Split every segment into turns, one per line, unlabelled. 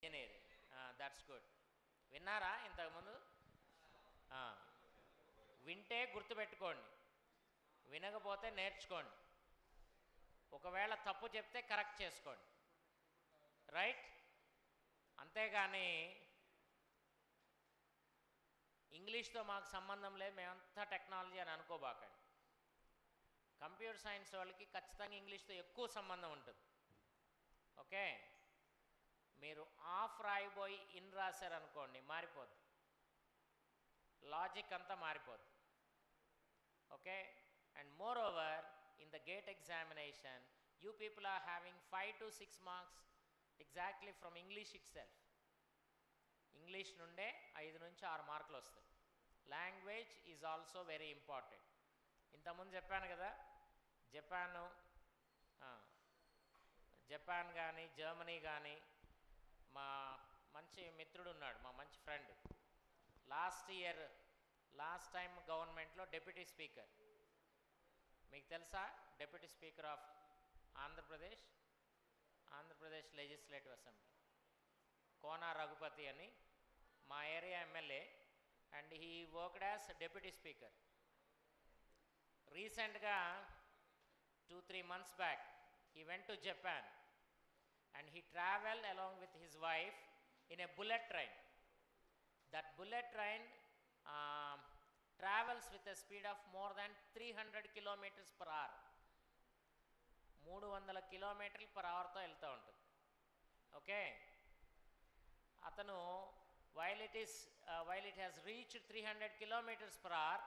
Engineer. That's good. విన్నారా ఇంతకుముందు? వింటే గుర్తుపెట్టుకోండి, వినకపోతే నేర్చుకోండి, ఒకవేళ తప్పు చెప్తే కరెక్ట్ చేసుకోండి. రైట్? అంతేగాని ఇంగ్లీష్తో మాకు సంబంధం లేదు, మేమంతా టెక్నాలజీ అని అనుకోబాకండి. కంప్యూటర్ సైన్స్ వాళ్ళకి ఖచ్చితంగా ఇంగ్లీష్తో ఎక్కువ సంబంధం ఉంటుంది. ఓకే, మీరు ఆఫ్ రాయిపోయి ఇన్ రాశారనుకోండి, మారిపోద్ది, లాజిక్ అంతా మారిపోద్ది. Okay, and moreover in the GATE examination you people are having 5 to 6 marks exactly from English itself. English నుండే 5 నుంచి 6 మార్కులు వస్తాయి. Language is also very important. ఇంతకుముందు చెప్పాను కదా, జపాన్ కానీ జర్మనీ కానీ, మా మంచి మిత్రుడు ఉన్నాడు, మా మంచి ఫ్రెండ్, లాస్ట్ టైం గవర్నమెంట్లో డెప్యూటీ స్పీకర్. మీకు తెలుసా deputy speaker of Andhra Pradesh legislative assembly కోన రఘుపతి అని, మా area MLA, and he worked as deputy speaker. రీసెంట్గా 2-3 months back he went to Japan and he traveled along with his wife in a bullet train. That bullet train travels with a speed of more than 300 kilometers per hour. 300 kilometers per hour తో వెళ్తూ ఉంటుంది. Okay, అతను while it has reached 300 kilometers per hour,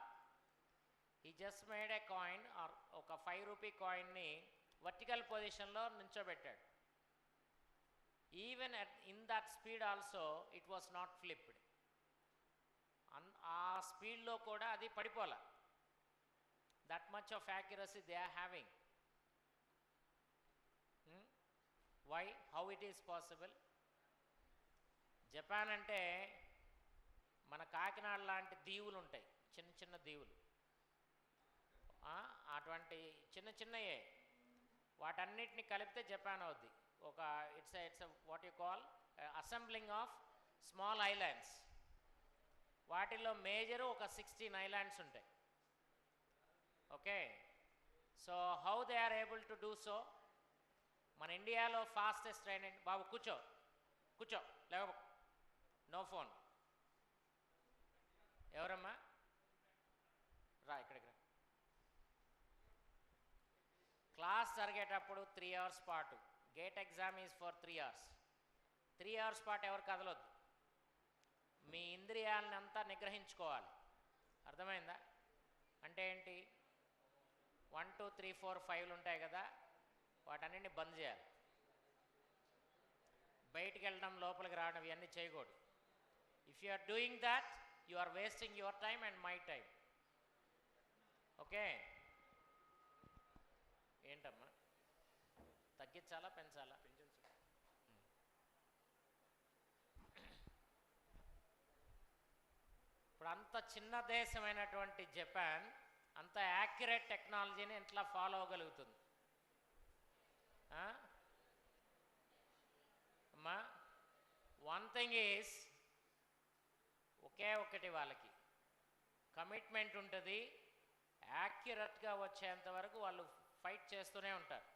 he just made a coin or ఒక 5 rupee కాయిన్ని vertical పొజిషన్లో నుంచోబెట్టాడు. Even in that speed also it was not flipped. ఆ స్పీడ్లో కూడా అది పడిపోలే. That much of accuracy they are having. Why, how it is possible? Japan అంటే మన కాకినాడ లాంటి దీవులు ఉంటాయి, చిన్న చిన్న దీవులు, అటువంటి చిన్న చిన్నయే, వాటన్నిటిని కలిపితే జపాన్ అవుద్ది. ఒక it's what you call assembling of small islands. వాటిల్లో మేజరు ఒక 16 ఐలాండ్స్ ఉంటాయి. Okay, so how they are able to do so? మన ఇండియాలో ఫాస్టెస్ట్ ట్రైన్ ఏంటి? బాబు కూర్చో లేక నో ఫోన్. ఎవరమ్మా? రా ఇక్కడికి రా. క్లాస్ జరిగేటప్పుడు 3 hours పాటు, gate exam is for 3 hours. 3 hours పాటు ఎవరు కదలొద్దు. మీ ఇంద్రియాలని అంతా నిగ్రహించుకోవాలి. అర్థమైందా? అంటే ఏంటి? 1 2 3 4 5 ఉంటాయి కదా, వాటన్నింటిని బంద్ చేయాలి. బయటికి వెళ్ళడం, లోపలికి రావడం, ఇవన్నీ చేయకూడదు. If you are doing that you are wasting your time and my time. Okay, ఏంటమ్మా తగ్గించాలా పెంచాలా? పెంచు. ఇప్పుడు అంత చిన్న దేశమైనటువంటి జపాన్ అంత యాక్యురేట్ టెక్నాలజీని ఎట్లా ఫాలో అవ్వగలుగుతుంది? అమ్మా, వన్ థింగ్ ఈజ్, ఒకే ఒకటి, వాళ్ళకి కమిట్మెంట్ ఉంటుంది. యాక్యురేట్గా వచ్చేంత వరకు వాళ్ళు ఫైట్ చేస్తూనే ఉంటారు.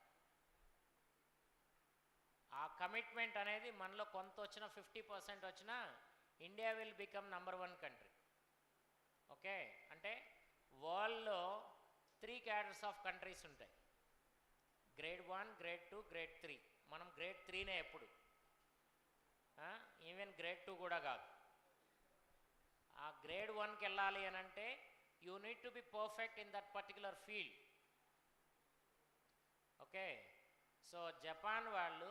ఆ కమిట్మెంట్ అనేది మనలో కొంత వచ్చినా, 50% వచ్చినా, India will become number 1 country. Okay, అంటే వరల్డ్లో 3 categories ఆఫ్ కంట్రీస్ ఉంటాయి. Grade 1, grade 2, grade 3. మనం గ్రేడ్ 3నే ఎప్పుడు, ఈవెన్ గ్రేడ్ 2 కూడా కాదు. ఆ గ్రేడ్ 1కి వెళ్ళాలి అని అంటే you need to be perfect in that particular field. Okay, so Japan వాళ్ళు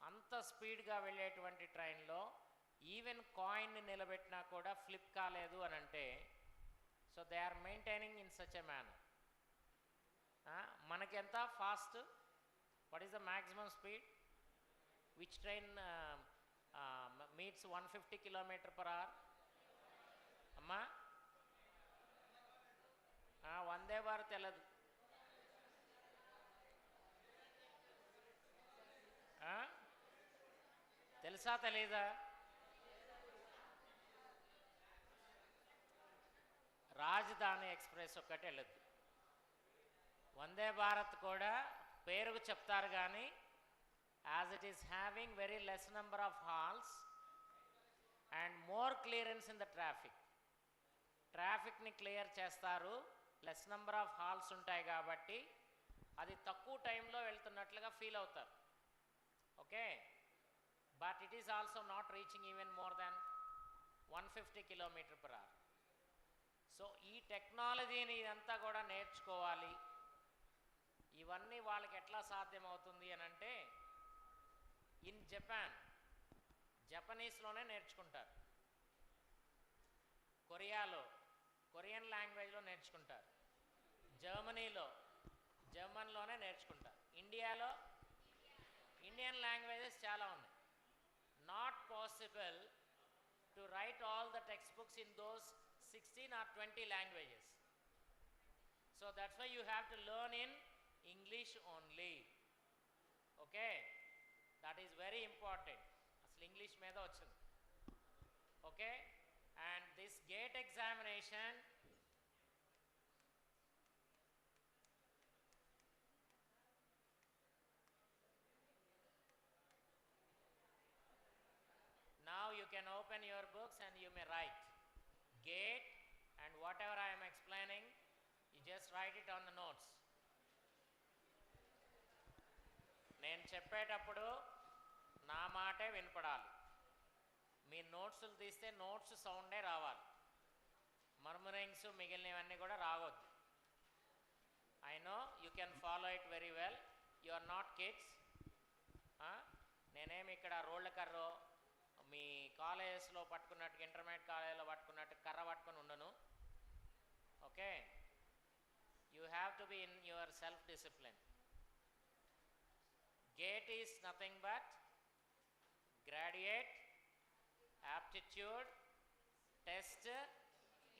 అంత స్పీడ్గా వెళ్ళేటువంటి ట్రైన్లో ఈవెన్ కాయిన్ని నిలబెట్టినా కూడా ఫ్లిప్ కాలేదు అని అంటే, so they are maintaining in such a manner. మనకి ఎంత fast? What is the maximum speed which train meets 150 km/h? అమ్మా, వందే భారత్ వెళ్ళదు. తెలుసా? తెలుసా తెలీదా? రాజధాని ఎక్స్ప్రెస్ ఒక్కటి వెళ్ళదు. వందే భారత్ కూడా పేరుకు చెప్తారు కానీ as it is having very less number of halts and more clearance in the ట్రాఫిక్ని క్లియర్ చేస్తారు, లెస్ నెంబర్ ఆఫ్ హాల్స్ ఉంటాయి కాబట్టి అది తక్కువ టైంలో వెళ్తున్నట్లుగా ఫీల్ అవుతారు. Okay, but it is also not reaching even more than 150 km/h. సో ఈ టెక్నాలజీని ఇదంతా కూడా నేర్చుకోవాలి. ఇవన్నీ వాళ్ళకి ఎట్లా సాధ్యమవుతుంది అని అంటే ఇన్ జపనీస్లోనే నేర్చుకుంటారు, కొరియన్ లాంగ్వేజ్లో నేర్చుకుంటారు, జర్మన్లోనే నేర్చుకుంటారు, ఇండియాలో ఇండియన్ లాంగ్వేజెస్ చాలా ఉన్నాయి. Not possible to right all the text books in those 16 or 20 languages. So that's why you have to learn in English only. Okay, that is very important. Asli English మీద వచ్చింది. Okay, and this gate examination now you can open your books and you may write gate and whatever I am explaining, you just write it on the notes. నేను చెప్పేటప్పుడు నా మాటే వినపడాలి. మీ నోట్స్లు తీస్తే notes సౌండే రావాలి, murmurings మిగిలినవన్నీ కూడా రావద్దు. I know you can follow it very well. You are not kids. నేనేమి ఇక్కడ రోళ్ళ కర్రో మీ కాలేజెస్లో పట్టుకున్నట్టు, ఇంటర్మీడియట్ కాలేజీలో పట్టుకున్నట్టు కర్ర పట్టుకొని ఉండను. Okay, you have to be in your self discipline. Gate is nothing but graduate aptitude test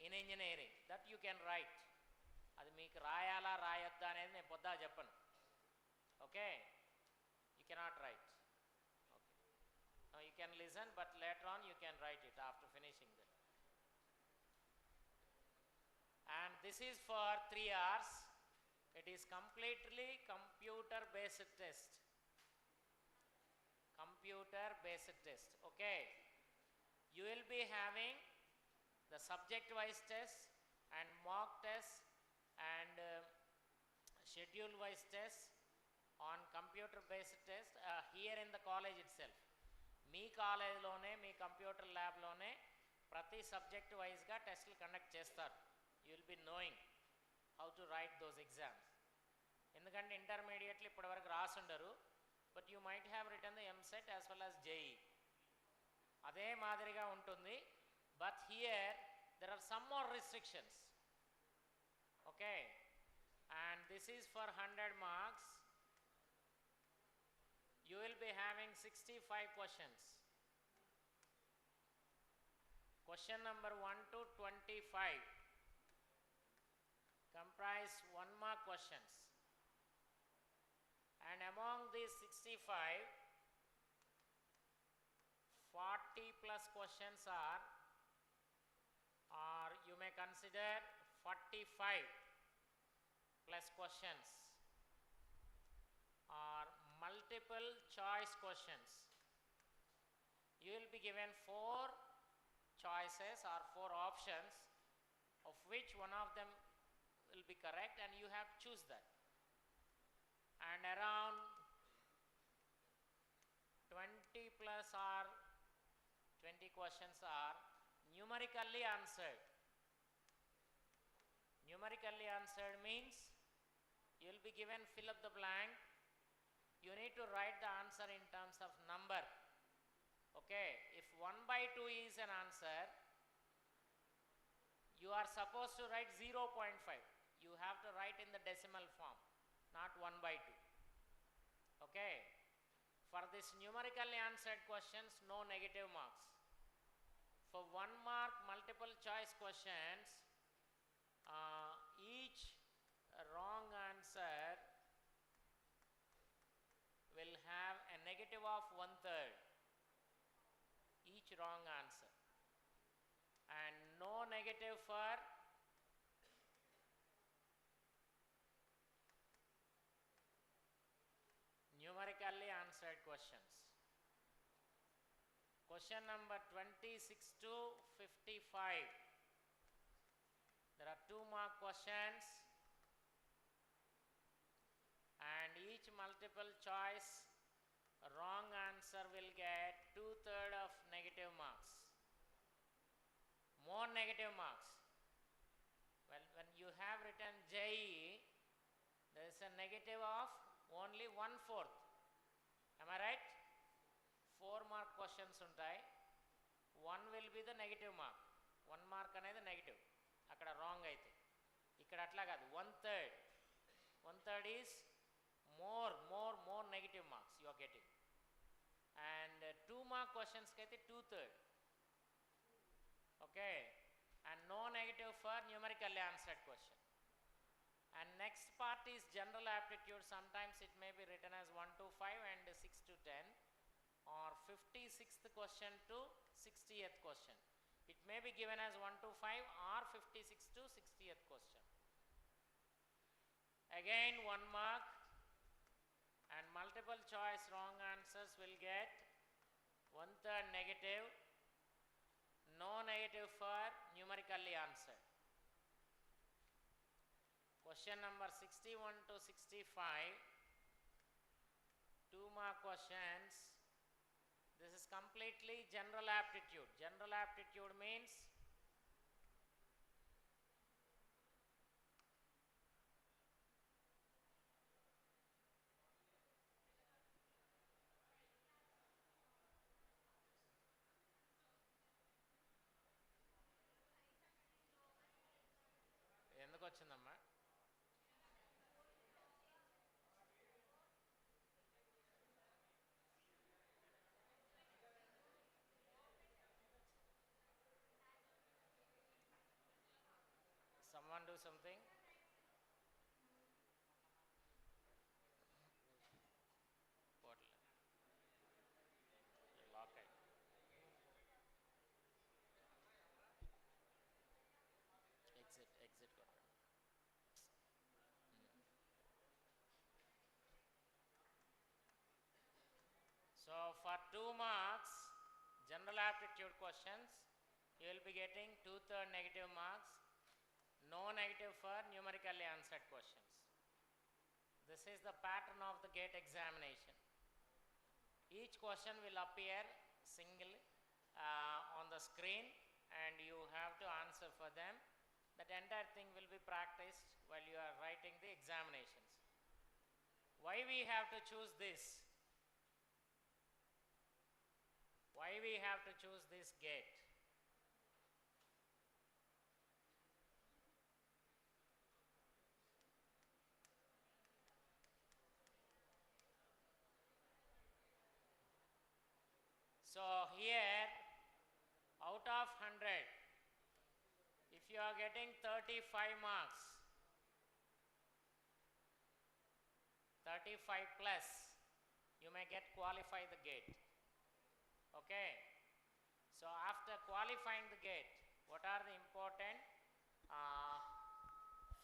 in engineering that you can write. అది మీకు రాయాలా రాయొద్దా అనేది నేను పొద్దా చెప్పను. Okay, you cannot write. Okay, now you can listen but later on you can write it after finishing that. And this is for 3 hours. It is completely computer based test. Okay, you will be having the subject wise test and mock test and schedule wise test on computer based test here in the college itself. మీ కాలేజ్లోనే మీ computer ల్యాబ్లోనే ప్రతి subject వైజ్గా టెస్టులు conduct చేస్తారు. You will be knowing how to write those exams. ఎందుకంటే ఇంటర్మీడియట్లు ఇప్పటివరకు రాసుండరు, but you might have written the EAMCET as well as JEE. అదే మాదిరిగా ఉంటుంది, but here there are some more restrictions. Okay, and this is for 100 marks. You will be having 65 questions. Question number 1 to 25 comprise 1 mark questions, and among these 65, 40 plus questions are, or you may consider 45 plus questions are multiple choice questions. You will be given 4 choices or 4 options, of which one of them will be correct and you have to choose that. And around 20 plus or 20 questions are numerically answered. Numerically answered means you will be given fill up the blank. You need to write the answer in terms of number. Okay, if 1/2 is an answer, you are supposed to write 0.5. You have to write in the decimal form, not 1/2. Okay, for this numerically answered questions, no negative marks. For 1 mark multiple choice questions, each wrong answer will have a negative of 1/3. each wrong answer. And no negative for numerically answered questions. Question number 26 to 55. There are 2-mark questions, and each multiple choice wrong answer will get 2/3 of negative marks. More negative marks. Well, when you have written JE, there is a negative of only 1/4. Am I right? 4-mark questions untai. 1 will be the negative mark. 1 mark anedi negative. Akkada wrong aithe. Ikkada atla kaadu. 1/3. 1/3 is more negative marks you are getting. And 2-mark questions kaithe 2/3. Okay. And no negative for numerically answered question. And next part is general aptitude. Sometimes it may be written as 1 to 5 and 6 to 10, or 56th question to 60th question. It may be given as 1 to 5 or 56 to 60th question. Again 1 mark, and multiple choice wrong answers will get 1/3 negative. No negative for numerically answered. Question number 61 to 65, 2-mark questions. This is completely general aptitude. General aptitude means ఎందుకు వచ్చిందమ్మా? Someone do something. Bottle. Lock it. Exit ಕೊಟ್ರೆ. So for 2 marks general aptitude questions, you will be getting 2/3 negative marks. No negative for numerically answered questions. This is the pattern of the GATE examination. Each question will appear single on the screen, and you have to answer for them. That entire thing will be practiced while you are writing the examinations. Why we have to choose this? Why we have to choose this GATE? So here, out of 100, if you are getting 35 marks, 35 plus, you may get qualify the GATE. Okay. So after qualifying the GATE, what are the important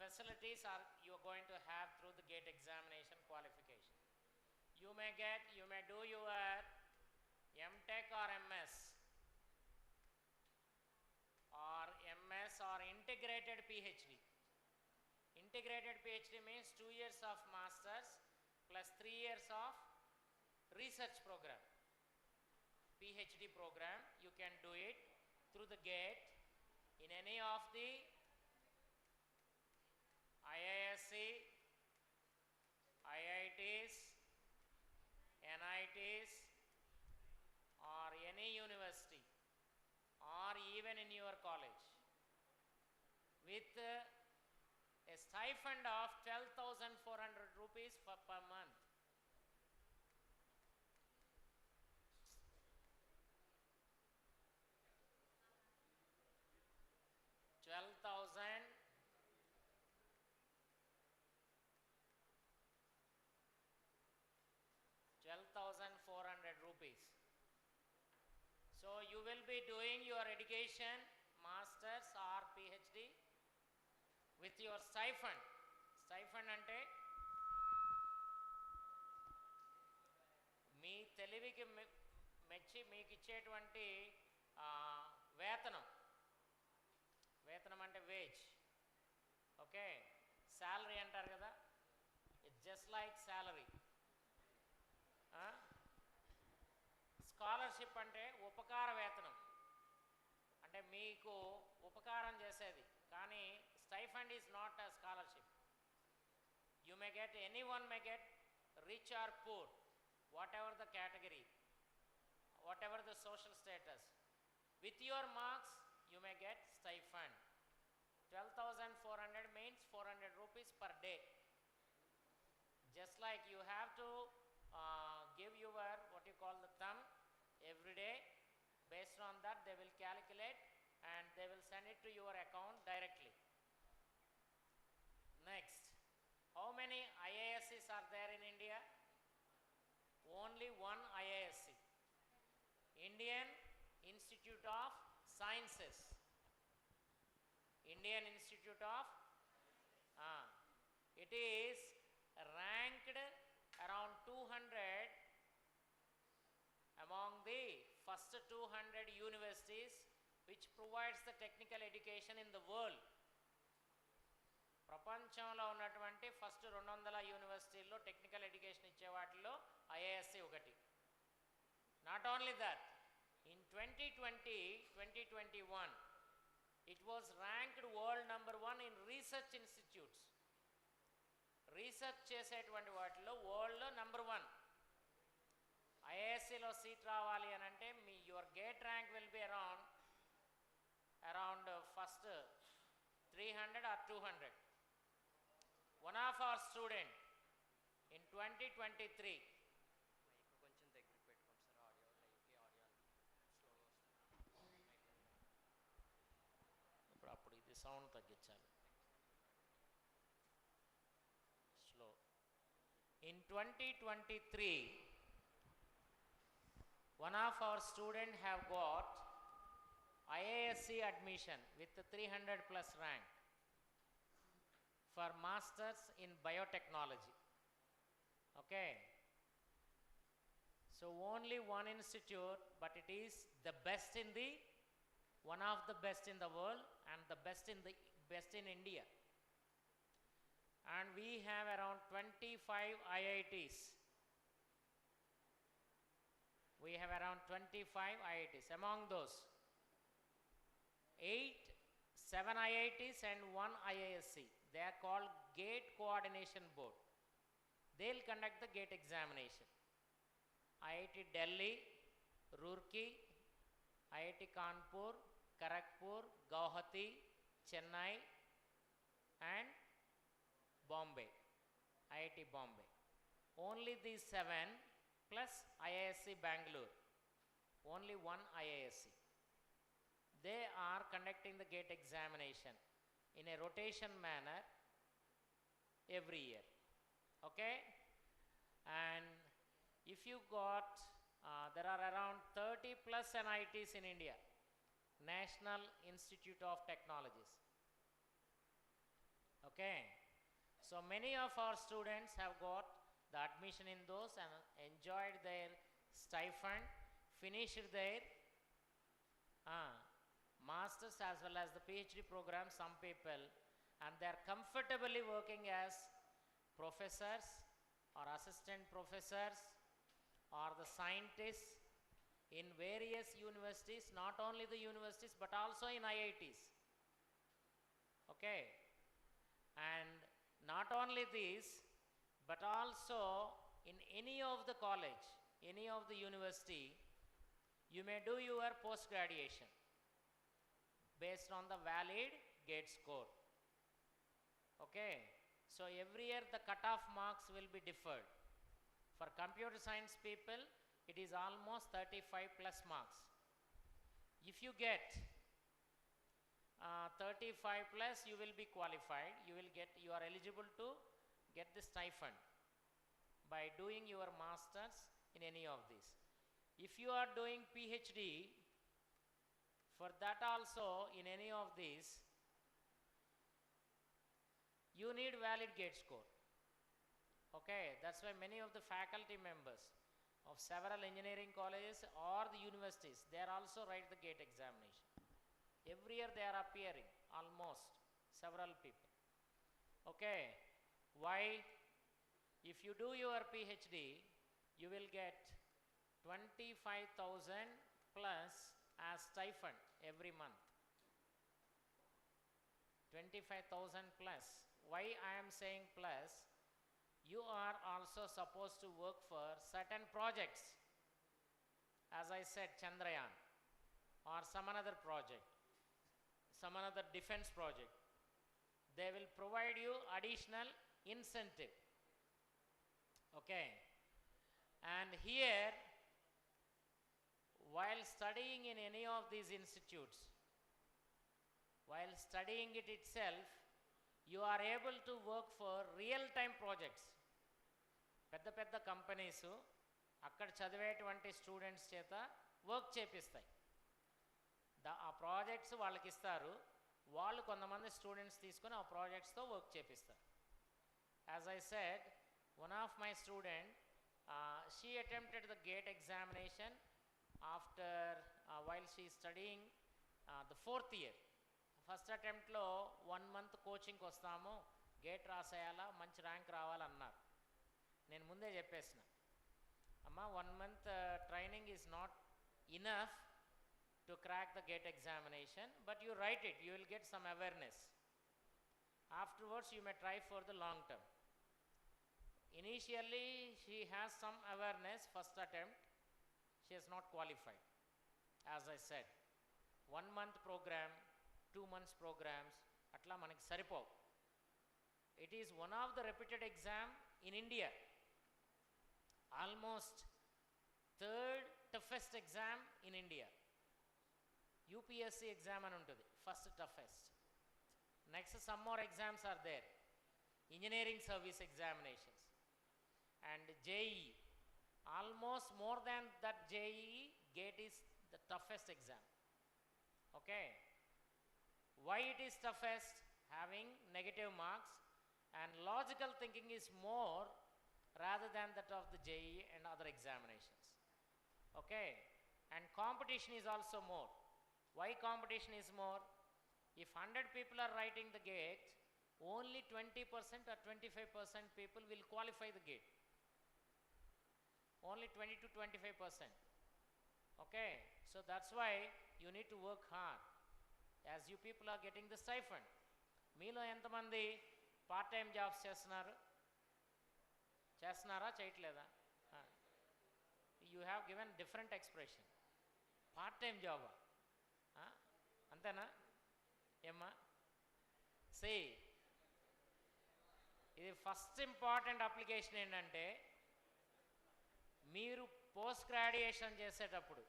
facilities are you are going to have through the GATE examination qualification? You may do your MTech or MS or integrated PhD. Integrated PhD means 2 years of masters plus 3 years of research program. PhD program, you can do it through the GATE in any of the IISc, IITs, NITs, or any university, or even in your college, with a stipend of 12,400 rupees per month. 12,400 rupees. So So you will be doing your education, masters or PhD with your stipend. Stipend ante మీ తెలివికి మెచ్చి మీకు ఇచ్చేటువంటి వేతనం. వేతనం అంటే veg. Okay, salary అంటారు కదా, it's just like salary. Scholarship అంటే ఉపకార వేతనం, అంటే మీకు ఉపకారం చేసేది. కానీ stipend is not a scholarship. You may get, any one may get, rich or poor, whatever the category, whatever the social status, with your marks you may get stipend. 12,400 means 400 rupees per day. Just like you have to give your what you call the thumb every day. Based on that they will calculate and they will send it to your account directly. Next, how many IASCs are there in India? Only one IISc, Indian Institute of Sciences. Indian Institute of it is ranked around 200 among the first 200 universities which provides the technical education in the world. ప్రపంచంలో ఉన్నటువంటి first 200 యూనివర్సిటీల్లో technical education ఇచ్చే వాటిలో IASc ఒకటి. Not only that, in 2020-2021 it was ranked world number 1 in research institutes. Research చేసేటువంటి వాటిలో వరల్డ్లో number 1. ఐఏఎస్సిలో seat రావాలి అని అంటే me your gate rank will be around first 300 or 200. One of our student in 2023, కొంచెం దగ్గర పెట్టుకోండి సార్, ఇప్పుడు అప్పుడు ఇది సౌండ్ తగ్గించాలి, slow. In 2023 one of our student have got IASC admission with 300 plus rank for masters in biotechnology. Okay, so only one institute, but it is the best in the, one of the best in the world and the best in India. And we have around 25 IITs. We have around 25 IITs. Among those 7 IITs and 1 IISc. They are called Gate Coordination Board. They will conduct the gate examination. IIT Delhi, Roorkee, IIT Kanpur, Kharagpur, Guwahati, Chennai and Bombay, IIT Bombay. Only these 7 plus IISc Bangalore. Only 1 IISc. They are conducting the gate examination in a rotation manner every year. Okay, and if you got there are around 30 plus NITs in India, National Institute of Technologies. Okay, so many of our students have got the admission in those and enjoyed their stipend, finished their masters as well as the PhD program, some people, and they are comfortably working as professors or assistant professors or the scientists in various universities, not only the universities but also in IITs. Okay, and not only this but also in any of the college, any of the university, you may do your post graduation based on the valid gate score. Okay, so every year the cutoff marks will be differed. For computer science people it is almost 35 plus marks. If you get 35 plus, you will be qualified, you are eligible to get the stipend by doing your masters in any of these. If you are doing PhD, For that also, in any of these, you need valid gate score. Okay, that's why many of the faculty members of several engineering colleges or the universities, they are also write the gate examination. Every year they are appearing, almost several people. Okay, why? If you do your PhD, you will get 25,000 plus as stipend every month. 25,000 plus. Why I am saying plus? You are also supposed to work for certain projects. As I said, Chandrayaan or some another project, some another defense project. They will provide you additional incentive. Okay. And here, while studying in any of these institutes, while studying it itself, you are able to work for real-time projects. పెద్ద పెద్ద companies అక్కడ చదివేటువంటి students చేత work చేపిస్తాయి. ఆ projects వాళ్ళకి ఇస్తారు, వాళ్ళు కొంతమంది స్టూడెంట్స్ తీసుకొని ఆ ప్రాజెక్ట్స్తో వర్క్ చేపిస్తారు. As I said, one of my student, she attempted the GATE examination after while she studying the 4th year. First అటెంప్ట్లో 1 month కోచింగ్కి వస్తాము, గేట్ రాసేయాలా, మంచి ర్యాంక్ రావాలన్నారు. నేను ముందే చెప్పేసిన, అమ్మ 1 month training is not enough to crack the GATE examination, but you right it, you will get some awareness. Afterwards you may try for the long term. Initially she has some awareness, first attempt she has not qualified. As I said, 1 month program, 2 months programs atla manaki saripo. It is one of the repeated exam in India, almost 3rd toughest exam in India. UPSC exam అని ఉంటుంది, first toughest. Next some more exams are there, engineering service examinations and JEE. Almost more than that JEE, GATE is the toughest exam. Okay, why it is toughest? Having negative marks and logical thinking is more rather than that of the JEE and other examinations. Okay, and competition is also more. Why competition is more? If 100 people are writing the GATE, only 20% or 25% people will qualify the GATE. Only 20 to 25%. Okay, so that's why you need to work hard, as you people are getting the stipend. మీలో ఎంతమంది part time jobs చేస్తున్నారా చేయట్లేదా? You have given different expression. Part time జాబా? అంతేనా ఏమ్మా? C, ఇది first important application ఏంటంటే, మీరు పోస్ట్ గ్రాడ్యుయేషన్ చేసేటప్పుడు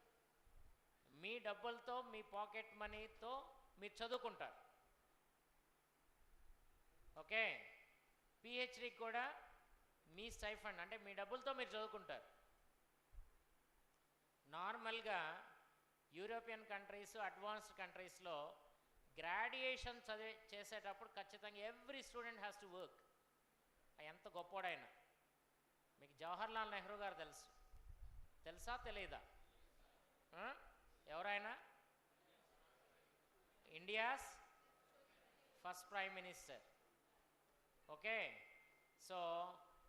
మీ డబ్బులతో, మీ పాకెట్ మనీతో మీరు చదువుకుంటారు. ఓకే, పిహెచ్డికి కూడా మీ స్టైఫండ్ అంటే మీ డబ్బులతో మీరు చదువుకుంటారు. నార్మల్గా యూరోపియన్ కంట్రీస్, అడ్వాన్స్డ్ కంట్రీస్లో గ్రాడ్యుయేషన్ చేసేటప్పుడు ఖచ్చితంగా every student has to work. ఎంత గొప్పోడైనా. మీకు జవహర్లాల్ నెహ్రూ గారు తెలుసా తెలీదా? ఎవరైనా? India's first prime minister. Okay, so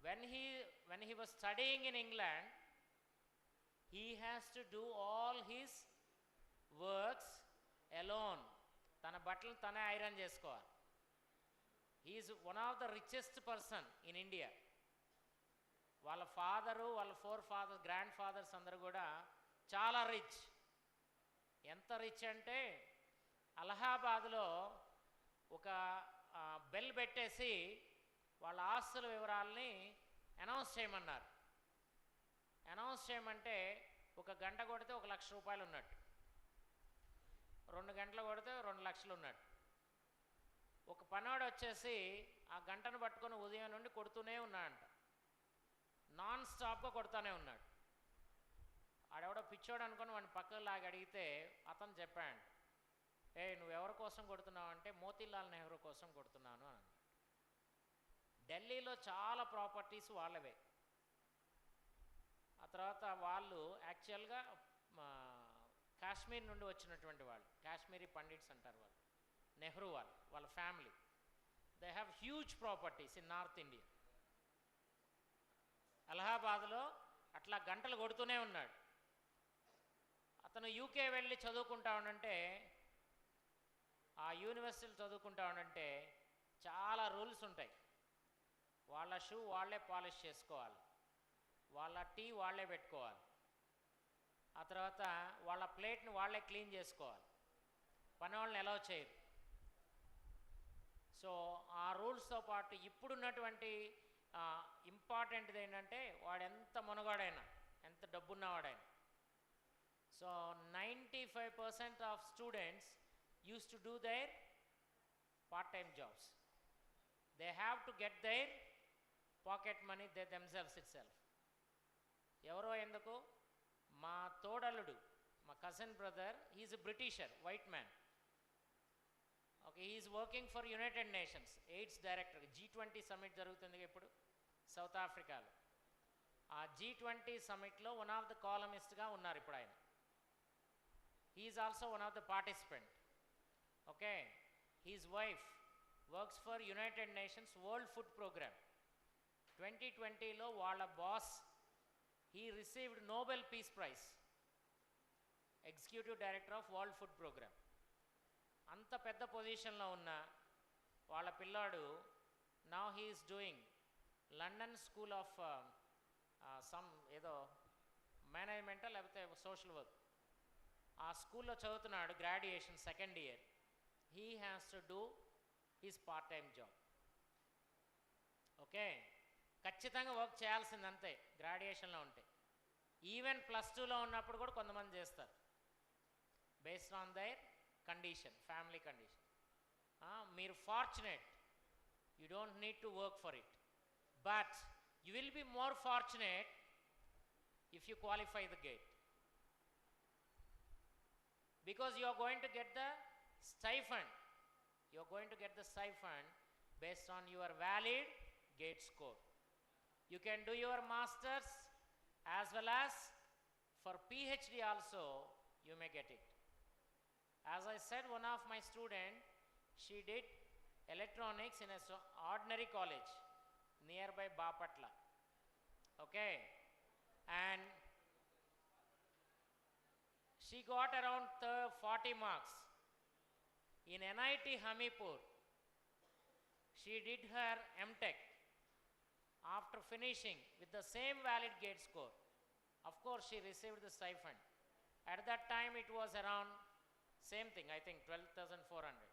when he was studying in England, he has to do all his works alone. తన బట్టలు తనే ఐరన్ చేసుకోవాలి. he is one of the richest person in India. వాళ్ళ ఫాదరు, వాళ్ళ grand fathers అందరూ కూడా చాలా rich. ఎంత రిచ్ అంటే, అలహాబాద్లో ఒక బెల్ పెట్టేసి వాళ్ళ ఆస్తుల వివరాలని అనౌన్స్ చేయమన్నారు. అనౌన్స్ చేయమంటే 1 గంట కొడితే 1 లక్ష రూపాయలు ఉన్నట్టు, 2 గంటలు కొడితే 2 లక్షలు ఉన్నట్టు. ఒక పనివాడు వచ్చేసి ఆ గంటను పట్టుకొని ఉదయం నుండి కొడుతూనే ఉన్నాడంట, నాన్ స్టాప్గా కొడుతూనే ఉన్నాడు. ఆడెవడో పిచ్చోడు అనుకొని వాడిని పక్కకు లాగి అడిగితే అతను చెప్పాడు, ఏ నువ్వెవరి కోసం కొడుతున్నావు అంటే మోతీలాల్ నెహ్రూ కోసం కొడుతున్నాను అని. ఢిల్లీలో చాలా ప్రాపర్టీస్ వాళ్ళవే. ఆ తర్వాత వాళ్ళు యాక్చువల్గా కాశ్మీర్ నుండి వచ్చినటువంటి వాళ్ళు, కాశ్మీరీ పండిట్స్ అంటారు వాళ్ళు, నెహ్రూ వాళ్ళ family. They have huge properties in north India. అలహాబాద్లో అట్లా గంటలు కొడుతూనే ఉన్నాడు. అతను యూకే వెళ్ళి చదువుకుంటా ఉండంటే, ఆ యూనివర్సిటీలు చదువుకుంటా ఉండంటే చాలా రూల్స్ ఉంటాయి. వాళ్ళ షూ వాళ్ళే పాలిష్ చేసుకోవాలి, వాళ్ళ టీ వాళ్ళే పెట్టుకోవాలి, ఆ తర్వాత వాళ్ళ ప్లేట్ని వాళ్ళే క్లీన్ చేసుకోవాలి, పని వాళ్ళని అలౌ చేయరు. సో ఆ రూల్స్తో పాటు ఇప్పుడున్నటువంటి ఇంపార్టెంట్ది ఏంటంటే వాడు ఎంత మునగాడైనా, ఎంత డబ్బున్నవాడైనా. So 95% of students used to do their part time jobs. They have to get their pocket money they themselves itself. ఎవరో ఎందుకు, మా తోడలుడు, మా cousin brother, he's a Britisher, white man. Okay, he's working for United Nations, AIDS director. G20 summit జరుగుతుంది ఇప్పుడు south ఆఫ్రికాలో. ఆ G20 సమిట్లో వన్ ఆఫ్ ద కాలమిస్ట్గా ఉన్నారు ఇప్పుడు ఆయన. He's also one of the participant. Okay, he's wife works for United Nations World Food Programme. 2020లో వాళ్ళ boss, he received Nobel Peace Prize, executive director of World Food Programme. అంత పెద్ద పొజిషన్లో ఉన్న వాళ్ళ పిల్లాడు now he is doing London School of some ఏదో management లేకపోతే సోషల్ వర్క్, ఆ స్కూల్లో చదువుతున్నాడు, graduation second year. He has to do his part time job. Okay, ఖచ్చితంగా వర్క్ చేయాల్సిందంతే గ్రాడ్యుయేషన్లో ఉంటే. ఈవెన్ +2లో ఉన్నప్పుడు కూడా కొంతమంది చేస్తారు, based on their condition, family condition. మీరు fortunate, you don't need to work for it, but you will be more fortunate if you qualify the GATE, because you are going to get the stipend. You are going to get the stipend based on your valid gate score. You can do your masters as well as for PhD also you may get it. As I said, one of my student, she did electronics in a ordinary college nearby Bapatla. Okay, and she got around 40 marks in NIT Hamipur. She did her MTech after finishing with the same valid gate score. Of course she received the stipend. At that time it was around same thing, I think 12,400.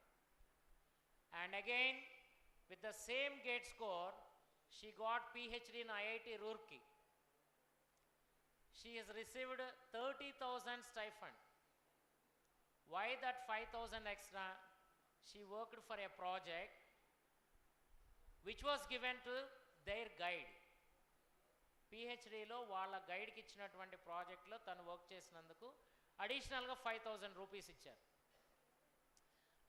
And again with the same gate score she got PhD in IIT Roorkee. She has received 30,000 stipend. Why that 5,000 extra? She worked for a project which was given to their guide. PhDలో వాళ్ళ గైడ్కి ఇచ్చినటువంటి ప్రాజెక్ట్లో తను work చేసినందుకు అడిషనల్గా 5,000 rupees ఇచ్చారు.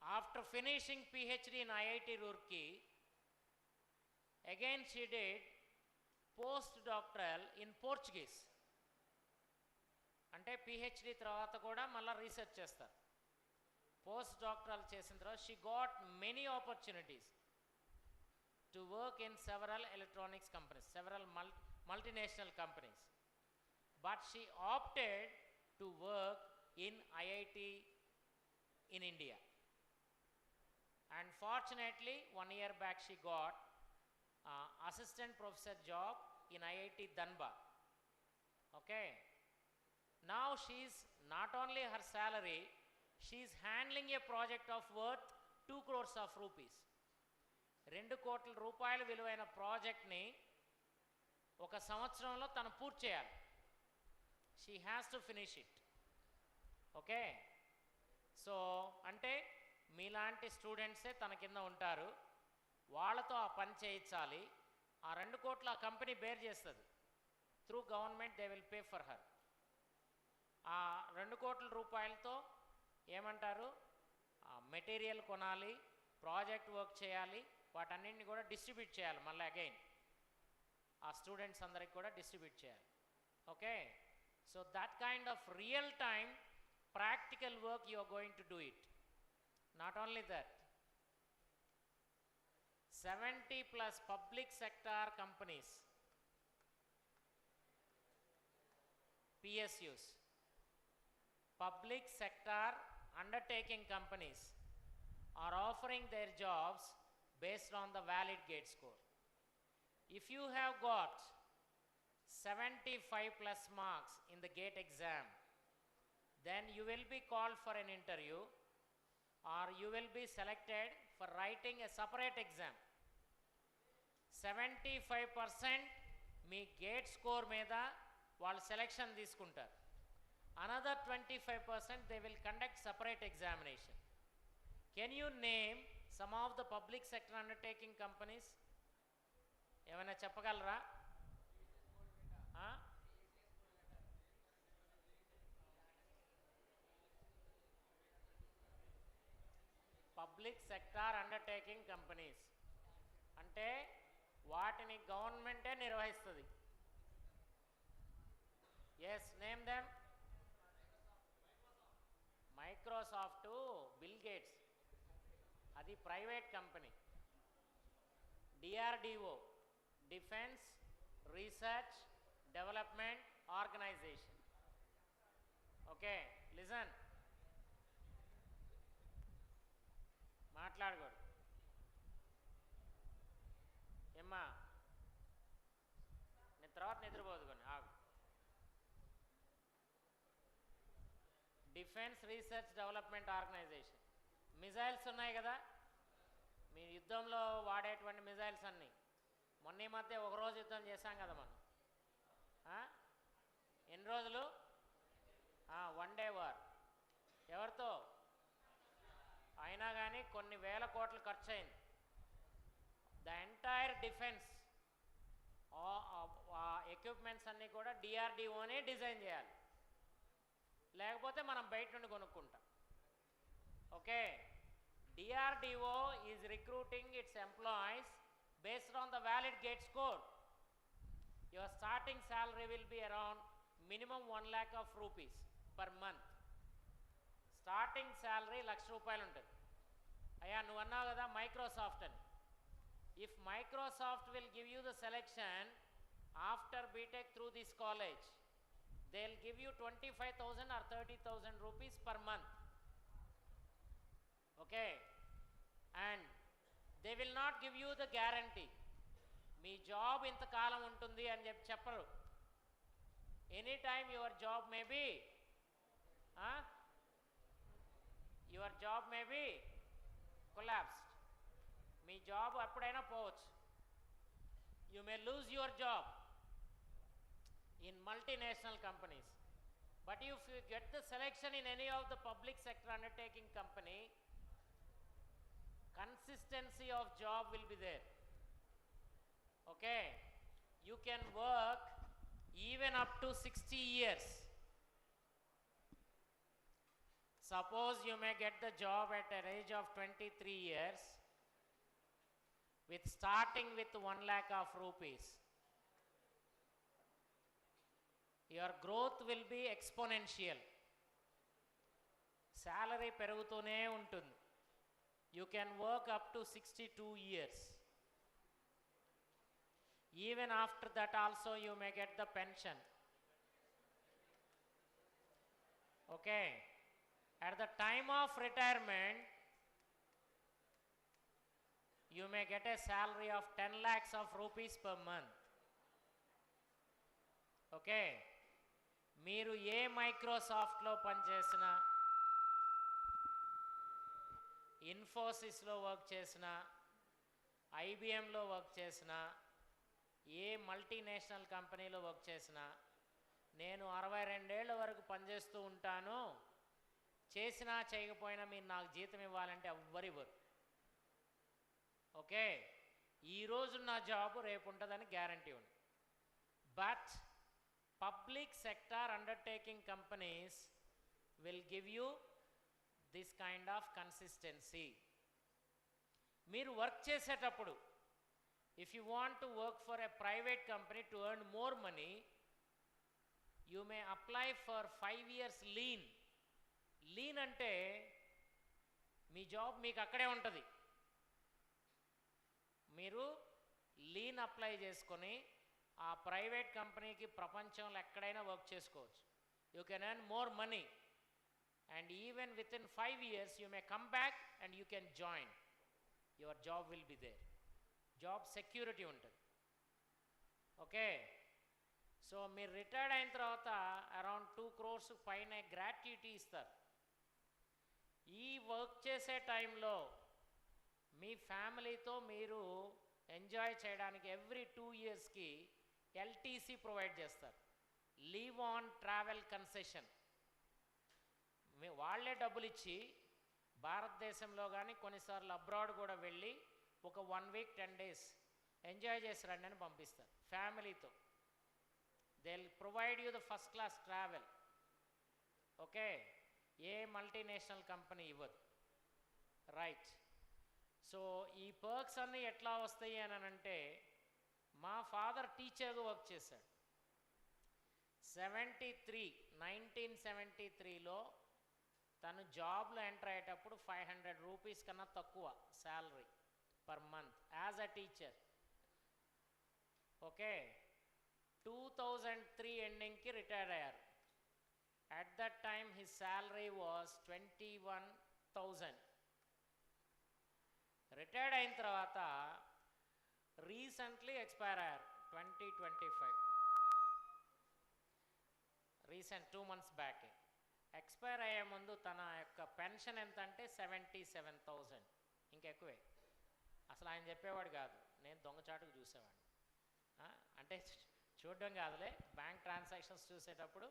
After finishing PhD in IIT Roorkee, again she did postdoctoral in Portuguese. అంటే PhD తర్వాత కూడా మళ్ళీ రీసెర్చ్ చేస్తారు. పోస్ట్ డాక్టరల్ చేసిన తర్వాత she got many opportunities to work in several electronics companies, several multinational companies, but she opted to work in IIT in India. And fortunately 1 year back she got assistant professor job in IIT Dhanbad. Okay, now she is not only her salary, she is handling a project of worth 2 crores of rupees. 2 కోట్ల రూపాయల విలువైన ప్రాజెక్ట్ని ఒక సంవత్సరంలో తను పూర్తి చేయాలి. She has to finish it. Okay, so అంటే మీలాంటి స్టూడెంట్సే తన కింద ఉంటారు, వాళ్ళతో ఆ పని చేయించాలి. ఆ 2 కోట్ల ఆ కంపెనీ బేర్ చేస్తుంది. Through government they will pay for her. ఆ 2 కోట్ల రూపాయలతో ఏమంటారు, మెటీరియల్ కొనాలి, ప్రాజెక్ట్ వర్క్ చేయాలి, వాటన్నింటిని కూడా డిస్ట్రిబ్యూట్ చేయాలి. మళ్ళీ అగైన్ ఆ స్టూడెంట్స్ అందరికి కూడా డిస్ట్రిబ్యూట్ చేయాలి. Okay, so that kind of real time practical work you are going to do it. Not only that, 70+ public sector companies, PSUs, public sector undertaking companies, are offering their jobs based on the valid gate score. If you have got 75+ marks in the gate exam, then you will be called for an interview, or you will be selected for writing a separate exam. 75% me gate score మీద వాళ్ళు selection తీసుకుంటారు. Another 25% they will conduct separate examination. Can you name some of the public sector undertaking companies? ఏమైనా చెప్పగలరా? Public sector undertaking companies అంటే వాటిని గవర్నమెంటే నిర్వహిస్తుంది. Yes, name them. Microsoft, Bill Gates, అది private company. DRDO, defence research development organisation. Okay, listen, మాట్లాడకూడదు. ఏమ్మా, నేను తర్వాత నిద్రపోదు కొన్ని ఆగు. Defence research development organisation. Missiles ఉన్నాయి కదా, మీ యుద్ధంలో వాడేటువంటి మిజైల్స్ అన్నీ. మొన్న ఈ మధ్య ఒకరోజు యుద్ధం చేశాం కదా మనం. ఎన్ని రోజులు? 1 day వార్. ఎవరితో? అయినా కానీ కొన్ని వేల కోట్లు ఖర్చు అయింది. ద ఎంటైర్ డిఫెన్స్ ఎక్విప్మెంట్స్ అన్నీ కూడా డిఆర్డిఓనే డిజైన్ చేయాలి, లేకపోతే మనం బయట నుండి కొనుక్కుంటాం. Okay, DRDO is recruiting its employees based on the valid gate score. Your starting salary will be around minimum 1 lakh of rupees per month. Starting salary 1 lakh రూపాయలు ఉంటుంది. అయ్యా, నువ్వు అన్నావు కదా మైక్రోసాఫ్ట్ అని. If Microsoft will give you the selection after BTech through this college, they will give you 25,000 or 30,000 rupees per month. Okay, and they will not give you the guarantee. Me job ఇంతకాలం ఉంటుంది అని చెప్పరు. Any time your job may be collapsed. Me job ఎప్పుడైనా పోవచ్చు. You may lose your job in multinational companies. But if you get the selection in any of the public sector undertaking company, consistency of job will be there. Okay, you can work even up to 60 years. Suppose you may get the job at an age of 23 years with starting with 1 lakh of rupees. Your growth will be exponential. Salary పెరుగుతూనే ఉంటుంది. You can work up to 62 years. Even after that also you may get the pension. Okay, at the time of retirement you may get a salary of 10 lakhs of rupees per month. Okay, మీరు ఏ మైక్రోసాఫ్ట్లో పనిచేసినా, ఇన్ఫోసిస్లో work చేసిన, ఐబిఎంలో work చేసిన, ఏ multinational కంపెనీలో work చేసిన, నేను 62 ఏళ్ల వరకు పనిచేస్తూ ఉంటాను, చేసినా చేయకపోయినా మీరు నాకు జీతం ఇవ్వాలంటే ఎవ్వరు ఇవ్వరు. ఓకే, ఈరోజు నా జాబు రేపు ఉంటుందని గ్యారంటీ ఉంది. But public sector undertaking companies will give you this kind of consistency. మీరు వర్క్ చేసేటప్పుడు if you want to work for a private company to earn more money, you may apply for 5 years lean. Lean అంటే మీ job మీకు అక్కడే ఉంటుంది. మీరు lean apply చేసుకొని ఆ private కంపెనీకి ప్రపంచంలో ఎక్కడైనా వర్క్ చేసుకోవచ్చు. You can earn more money and even within 5 years you may come back and you can join. Your job will be there. Job security ఉంటుంది. ఓకే, సో మీరు retired అయిన తర్వాత అరౌండ్ 2 crores పైన gratuity ఇస్తారు. ఈ work చేసే టైంలో మీ ఫ్యామిలీతో మీరు ఎంజాయ్ చేయడానికి ఎవ్రీ 2 yearsకి ఎల్టీసీ ప్రొవైడ్ చేస్తారు, లీవ్ ఆన్ ట్రావెల్ కన్సెషన్. వాళ్ళే డబ్బులు ఇచ్చి భారతదేశంలో కానీ కొన్నిసార్లు అబ్రాడ్ కూడా వెళ్ళి ఒక 1 week 10 days ఎంజాయ్ చేసి రండి అని పంపిస్తారు ఫ్యామిలీతో. They will provide you the first class travel. Okay, A multinational company ఇవ్వదు. రైట్. సో ఈ పర్క్స్ అన్నీ ఎట్లా వస్తాయి అని అంటే, మా ఫాదర్ టీచర్గా వర్క్ చేశాడు. 1973లో తను జాబ్లో ఎంటర్ అయ్యేటప్పుడు 500 rupees కన్నా తక్కువ salary per month as a teacher. Okay, 2003 ఎండింగ్కి రిటైర్ అయ్యారు. At that time his salary was 21,000. Retired అయిన తర్వాత రీసెంట్లీ ఎక్స్పైర్ అయ్యారు 2025. రీసెంట్ 2 months బ్యాక్ ఎక్స్పైర్ అయ్యే ముందు తన యొక్క పెన్షన్ ఎంత అంటే 77,000. ఇంకెక్కువే. అసలు ఆయన చెప్పేవాడు కాదు, నేను దొంగచాటుకు చూసేవాడిని. అంటే చూడడం కాదులే, బ్యాంక్ ట్రాన్సాక్షన్స్ చూసేటప్పుడు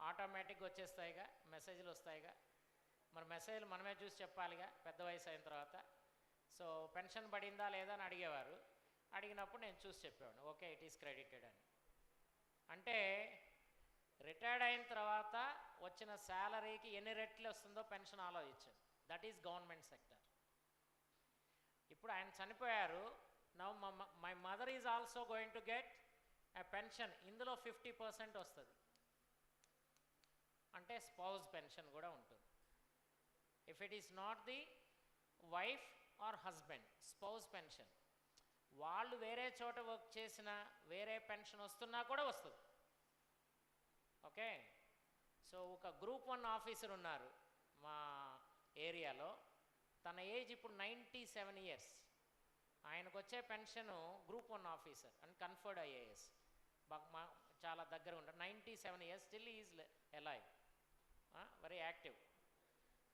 ఆటోమేటిక్గా వచ్చేస్తాయిగా, మెసేజ్లు వస్తాయిగా. మరి మెసేజ్లు మనమే చూసి చెప్పాలిగా పెద్ద వయసు అయిన తర్వాత. సో పెన్షన్ పడిందా లేదా అని అడిగేవారు. అడిగినప్పుడు నేను చూసి చెప్పేవాడిని, ఓకే ఇట్ ఈస్ క్రెడిటెడ్ అని. అంటే రిటైర్డ్ అయిన తర్వాత వచ్చిన శాలరీకి ఎన్ని రెట్లు వస్తుందో పెన్షన్ ఆలోచించాను. That is government sector. ఇప్పుడు ఆయన చనిపోయారు. Now my mother is also going to get a pension. ఇందులో 50% వస్తుంది. అంటే స్పౌజ్ పెన్షన్ కూడా ఉంటుంది. If it is not the wife or husband, spouse pension. వాళ్ళు వేరే చోట వర్క్ చేసినా వేరే పెన్షన్ వస్తున్నా కూడా వస్తుంది. ఓకే, సో ఒక గ్రూప్ 1 ఆఫీసర్ ఉన్నారు మా ఏరియాలో. తన ఏజ్ ఇప్పుడు 97 years. ఆయనకు వచ్చే pension group 1 officer and conferred IAS. చాలా దగ్గర ఉంటారు. 97 years, still is alive, very active.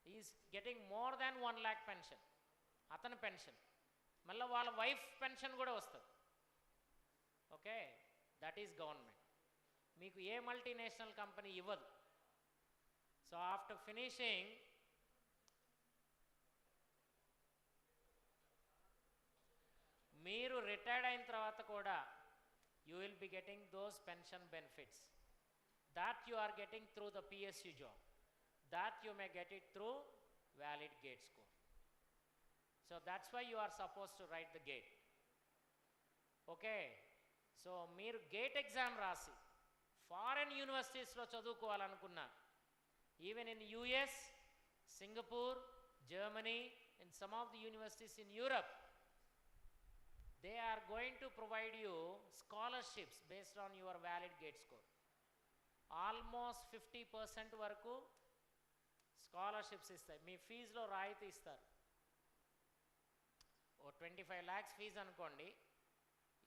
Is getting more than 1 lakh pension, అతని పెన్షన్. మళ్ళీ వాళ్ళ వైఫ్ పెన్షన్ కూడా వస్తుంది. Okay, that is government. మీకు ఏ మల్టీనేషనల్ కంపెనీ ఇవ్వదు. సో ఆఫ్టర్ ఫినిషింగ్ మీరు రిటైర్డ్ అయిన తర్వాత కూడా you will be getting those pension benefits that you are getting through the PSU job, that you may get it through valid gate score. So that's why you are supposed to write the gate. Okay, so మీరు GATE exam రాసి foreign యూనివర్సిటీస్లో చదువుకోవాలనుకున్నా, even in US, Singapore, Germany, and some of the universities in Europe, they are going to provide you scholarships based on your valid gate score. Almost 50% వరకు scholarships ఇస్తాయి. మీ ఫీజులో రాయితీ ఇస్తారు. ఓ 25 lakhs fee అనుకోండి,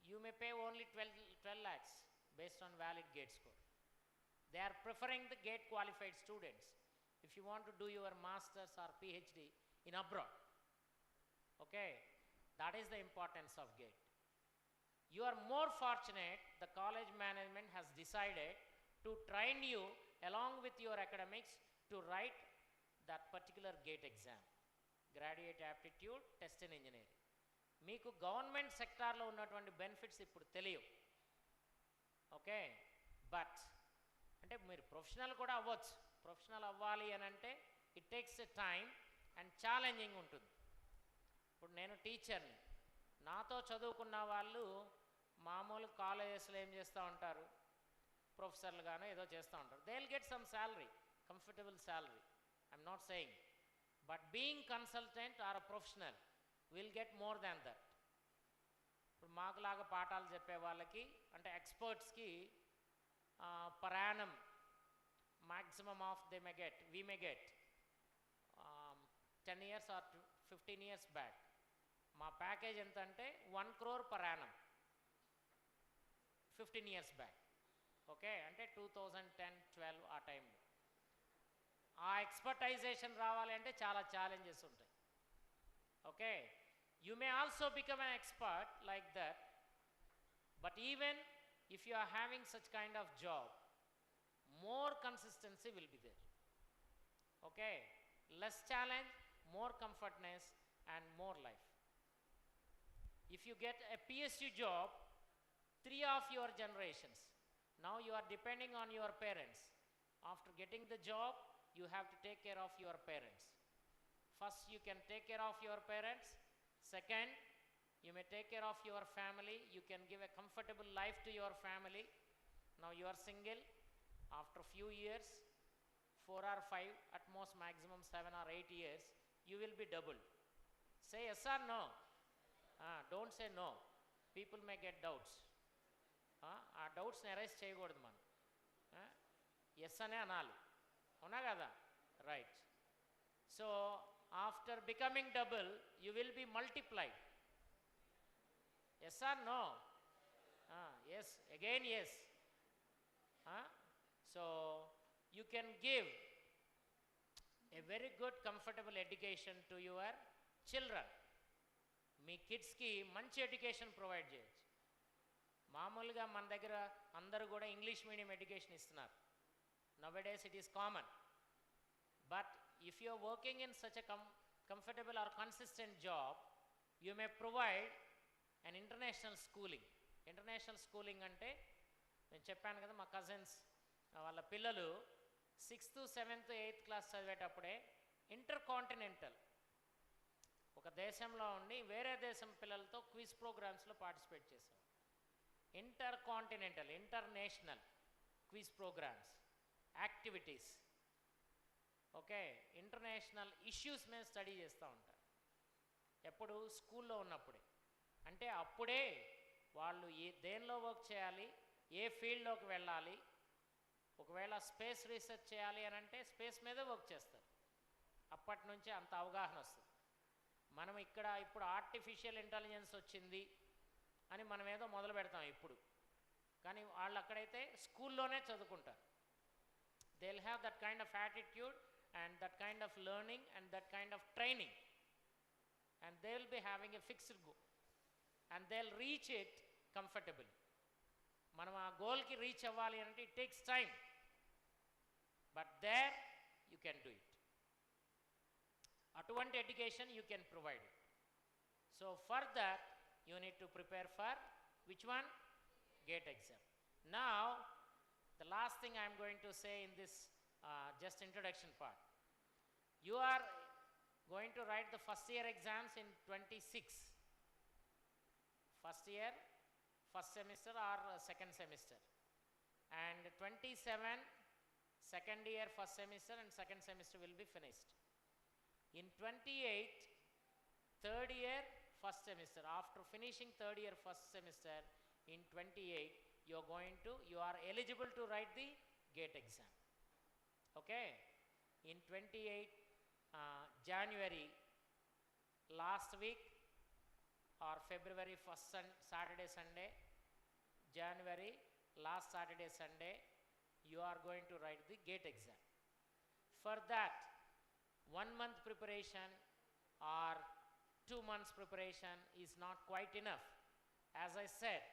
you may pay only 12 lakhs based on valid gate score. They are preferring the gate qualified students if you want to do your masters or PhD in abroad. Okay, that is the importance of gate. You are more fortunate, the college management has decided to train you along with your academics to write that particular gate exam, graduate aptitude test in engineering. మీకు government సెక్టార్లో ఉన్నటువంటి benefits ఇప్పుడు తెలియవు. Okay, but అంటే మీరు professional కూడా అవ్వచ్చు. Professional అవ్వాలి అని అంటే it takes a time. And challenging ఉంటుంది. ఇప్పుడు నేను టీచర్ని, నాతో చదువుకున్న వాళ్ళు మామూలు కాలేజెస్లో ఏం చేస్తూ ఉంటారు, ప్రొఫెసర్లుగానో ఏదో చేస్తూ ఉంటారు. They will get some salary, comfortable salary, I'm not saying. But being consultant or a professional will get more than that. ఇప్పుడు మాకులాగా పాఠాలు చెప్పే వాళ్ళకి అంటే ఎక్స్పర్ట్స్కి per annum maximum of we may get 10 years or 15 years back మా package ఎంత అంటే 1 crore per annum 15 years back. Okay, అంటే 2010-12 ఆ టైంలో. ఆ ఎక్స్పర్టైజేషన్ రావాలి అంటే చాలా ఛాలెంజెస్ ఉంటాయి. Okay, you may also become an expert like that, but even if you are having such kind of job, more consistency will be there. Okay, less challenge, more comfortness and more life. If you get a PSU job, 3 of your generations, now you are depending on your parents. After getting the job, you have to take care of your parents. First you can take care of your parents, second you may take care of your family, you can give a comfortable life to your family. Now you are single, after few years, 4 or 5, at most maximum 7 or 8 years, you will be doubled. Say yes or no. Don't say no, people may get doubts. ఆ డౌట్స్ని arise చేయకూడదు మనం. Yes అనే అనాలి, అవునా కదా? Right. So after becoming double you will be multiplied. Yes or no? Yes, again yes. So you can give a very good comfortable education to your children. మీ కిడ్స్కి మంచి education provide చేయొచ్చు. మామూలుగా మన దగ్గర అందరూ కూడా ఇంగ్లీష్ మీడియం ఎడ్యుకేషన్ ఇస్తున్నారు. Nowadays it is common. But if you are working in such a comfortable or consistent job, you may provide an international schooling. International schooling అంటే నేను చెప్పాను కదా, మా కజిన్స్ వాళ్ళ పిల్లలు 6th, 7th, 8th class చదివేటప్పుడే inter continental, ఒక దేశంలో ఉండి వేరే దేశం పిల్లలతో క్విజ్ ప్రోగ్రామ్స్లో పార్టిసిపేట్ చేశాం. Intercontinental, international quiz programmes, activities. Okay, international issues మీద స్టడీ చేస్తూ ఉంటారు. ఎప్పుడు? స్కూల్లో ఉన్నప్పుడే. అంటే అప్పుడే వాళ్ళు దేనిలో వర్క్ చేయాలి, ఏ ఫీల్డ్లోకి వెళ్ళాలి. ఒకవేళ స్పేస్ రీసెర్చ్ చేయాలి అని అంటే స్పేస్ మీదే వర్క్ చేస్తారు. అప్పటి నుంచే అంత అవగాహన వస్తుంది. మనం ఇక్కడ ఇప్పుడు ఆర్టిఫిషియల్ ఇంటెలిజెన్స్ వచ్చింది అని మనం ఏదో మొదలు పెడతాం ఇప్పుడు, కానీ వాళ్ళు అక్కడైతే స్కూల్లోనే చదువుకుంటారు. They will have that kind of attitude and that kind of learning and that kind of training, and they will be having a fixed goal and they will reach it comfortable. మనం ఆ గోల్కి reach అవ్వాలి అంటే it takes time, but there you can do it. అటువంటి education you can provide it. So for that you need to prepare for which one? GATE exam. Now the last thing I am going to say in this just introduction part, you are going to write the first year exams in 26, first year, first semester or second semester, and 27 second year first semester and second semester will be finished. In 28 third year first semester, after finishing third year first semester in 28 you are eligible to write the gate exam. Okay, in 28 January, last week or February first Saturday Sunday, January last Saturday Sunday, you are going to write the gate exam. For that 1 month preparation or 2 months preparation is not quite enough. As I said,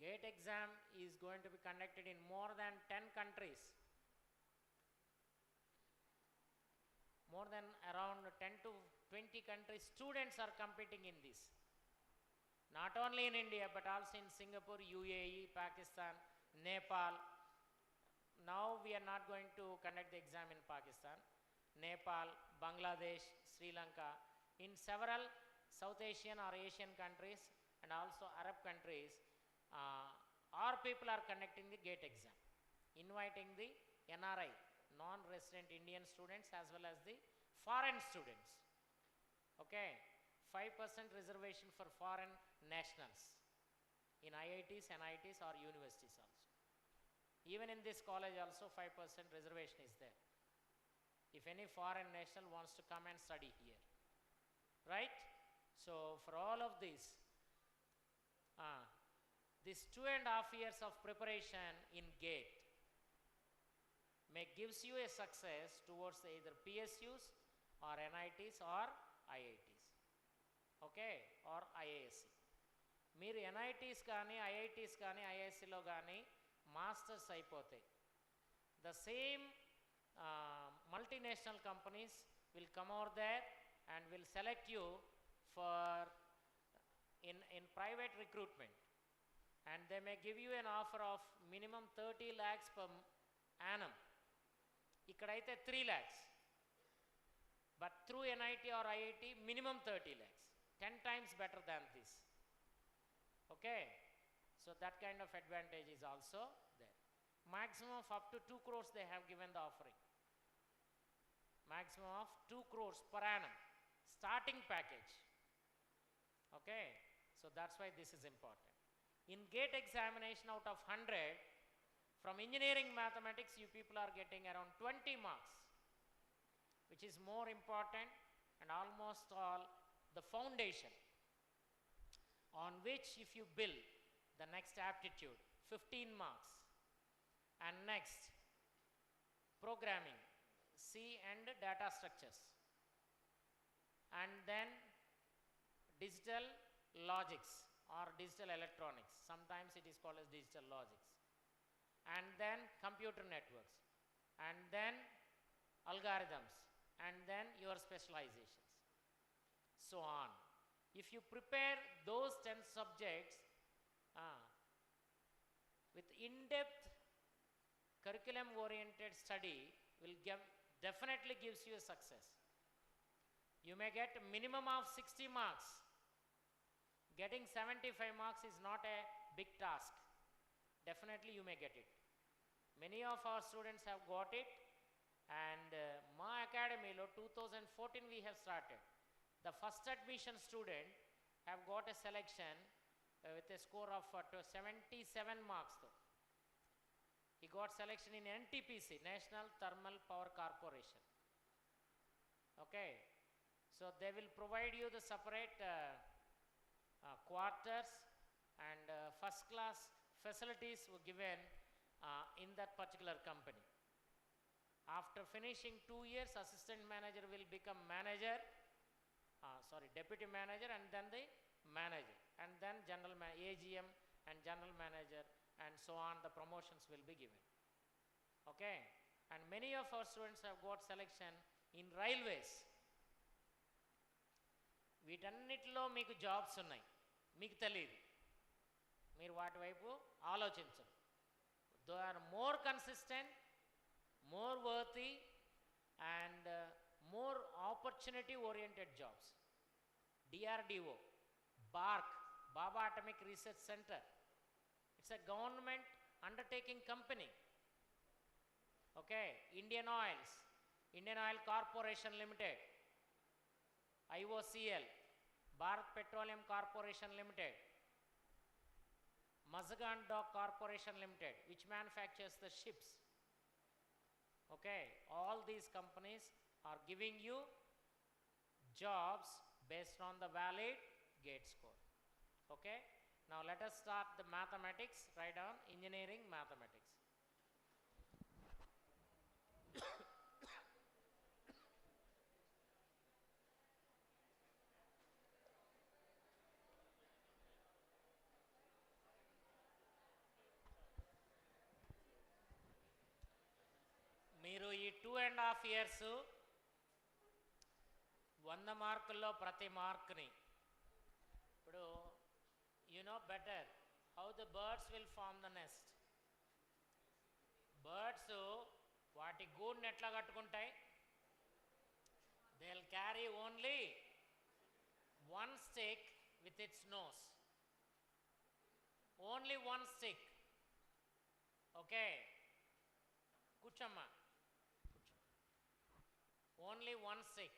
gate exam is going to be conducted in more than 10 countries. More than around 10 to 20 countries students are competing in this. Not only in India but also in Singapore, UAE, Pakistan, Nepal. Now we are not going to conduct the exam in Pakistan. Nepal, Bangladesh, Sri Lanka, in several South Asian or Asian countries and also Arab countries, our people are conducting the GATE exam, inviting the NRI, non-resident Indian students as well as the foreign students. Okay, 5% reservation for foreign nationals in IITs, NITs or universities also. Even in this college also 5% reservation is there. If any foreign national wants to come and study here, right? So for all of this 2.5 years of preparation in GATE gives you a success towards either PSUs or NITs or IITs, okay, or IASC. మీరు NITs కానీ IITs కానీ IASCలో కానీ masters అయిపోతాయి, the same multinational companies will come over there and will select you for in private recruitment, and they may give you an offer of minimum 30 lakhs per annum. Ikkadaithe 3 lakhs, but through NIT or IIT minimum 30 lakhs, 10 times better than this. Okay, so that kind of advantage is also there. Maximum of up to 2 crores they have given the offering. Maximum of 2 crores per annum starting package. Okay, so that's why this is important. In GATE examination, out of 100 from engineering mathematics, you people are getting around 20 marks, which is more important and almost all the foundation on which if you build the next aptitude, 15 marks, and next programming, C and data structures, and then digital logics or digital electronics, sometimes it is called as digital logics, and then computer networks, and then algorithms, and then your specializations, so on. If you prepare those 10 subjects with in-depth curriculum oriented study, will definitely gives you a success. You may get a minimum of 60 marks. Getting 75 marks is not a big task. Definitely you may get it. Many of our students have got it, and my academy 2014 we have started. The first admission student have got a selection with a score of 77 marks though. He got selection in NTPC, National Thermal Power Corporation. Okay, so they will provide you the separate quarters and first class facilities were given in that particular company. After finishing 2 years, assistant manager will become manager, deputy manager, and then the manager, and then general AGM and general manager, and so on. The promotions will be given. Okay, and many of our students have got selection in railways. వీటన్నిటిలో మీకు jobs ఉన్నాయి, మీకు తెలియదు, మీరు వాటి వైపు ఆలోచించరు. They are more consistent, more worthy and more opportunity oriented jobs. DRDO, BARC, Baba Atomic Research Center, it's a government undertaking company. Okay, Indian Oils, Indian Oil Corporation Limited, IOCL, Bharat Petroleum Corporation Limited, Mazagon Dock Corporation Limited, which manufactures the ships. Okay, all these companies are giving you jobs based on the valid GATE score. Okay, now let us start the mathematics. Write down engineering mathematics. మీరు ఈ 2.5 years 100 మార్కుల్లో ప్రతి మార్క్ని, ఇప్పుడు you know better how the birds will form the nest. Birds వాటి గూడుని ఎట్లా కట్టుకుంటాయి? They'll carry only one stick with its nose. Only one stick. Okay. Kuchama. Only one stick.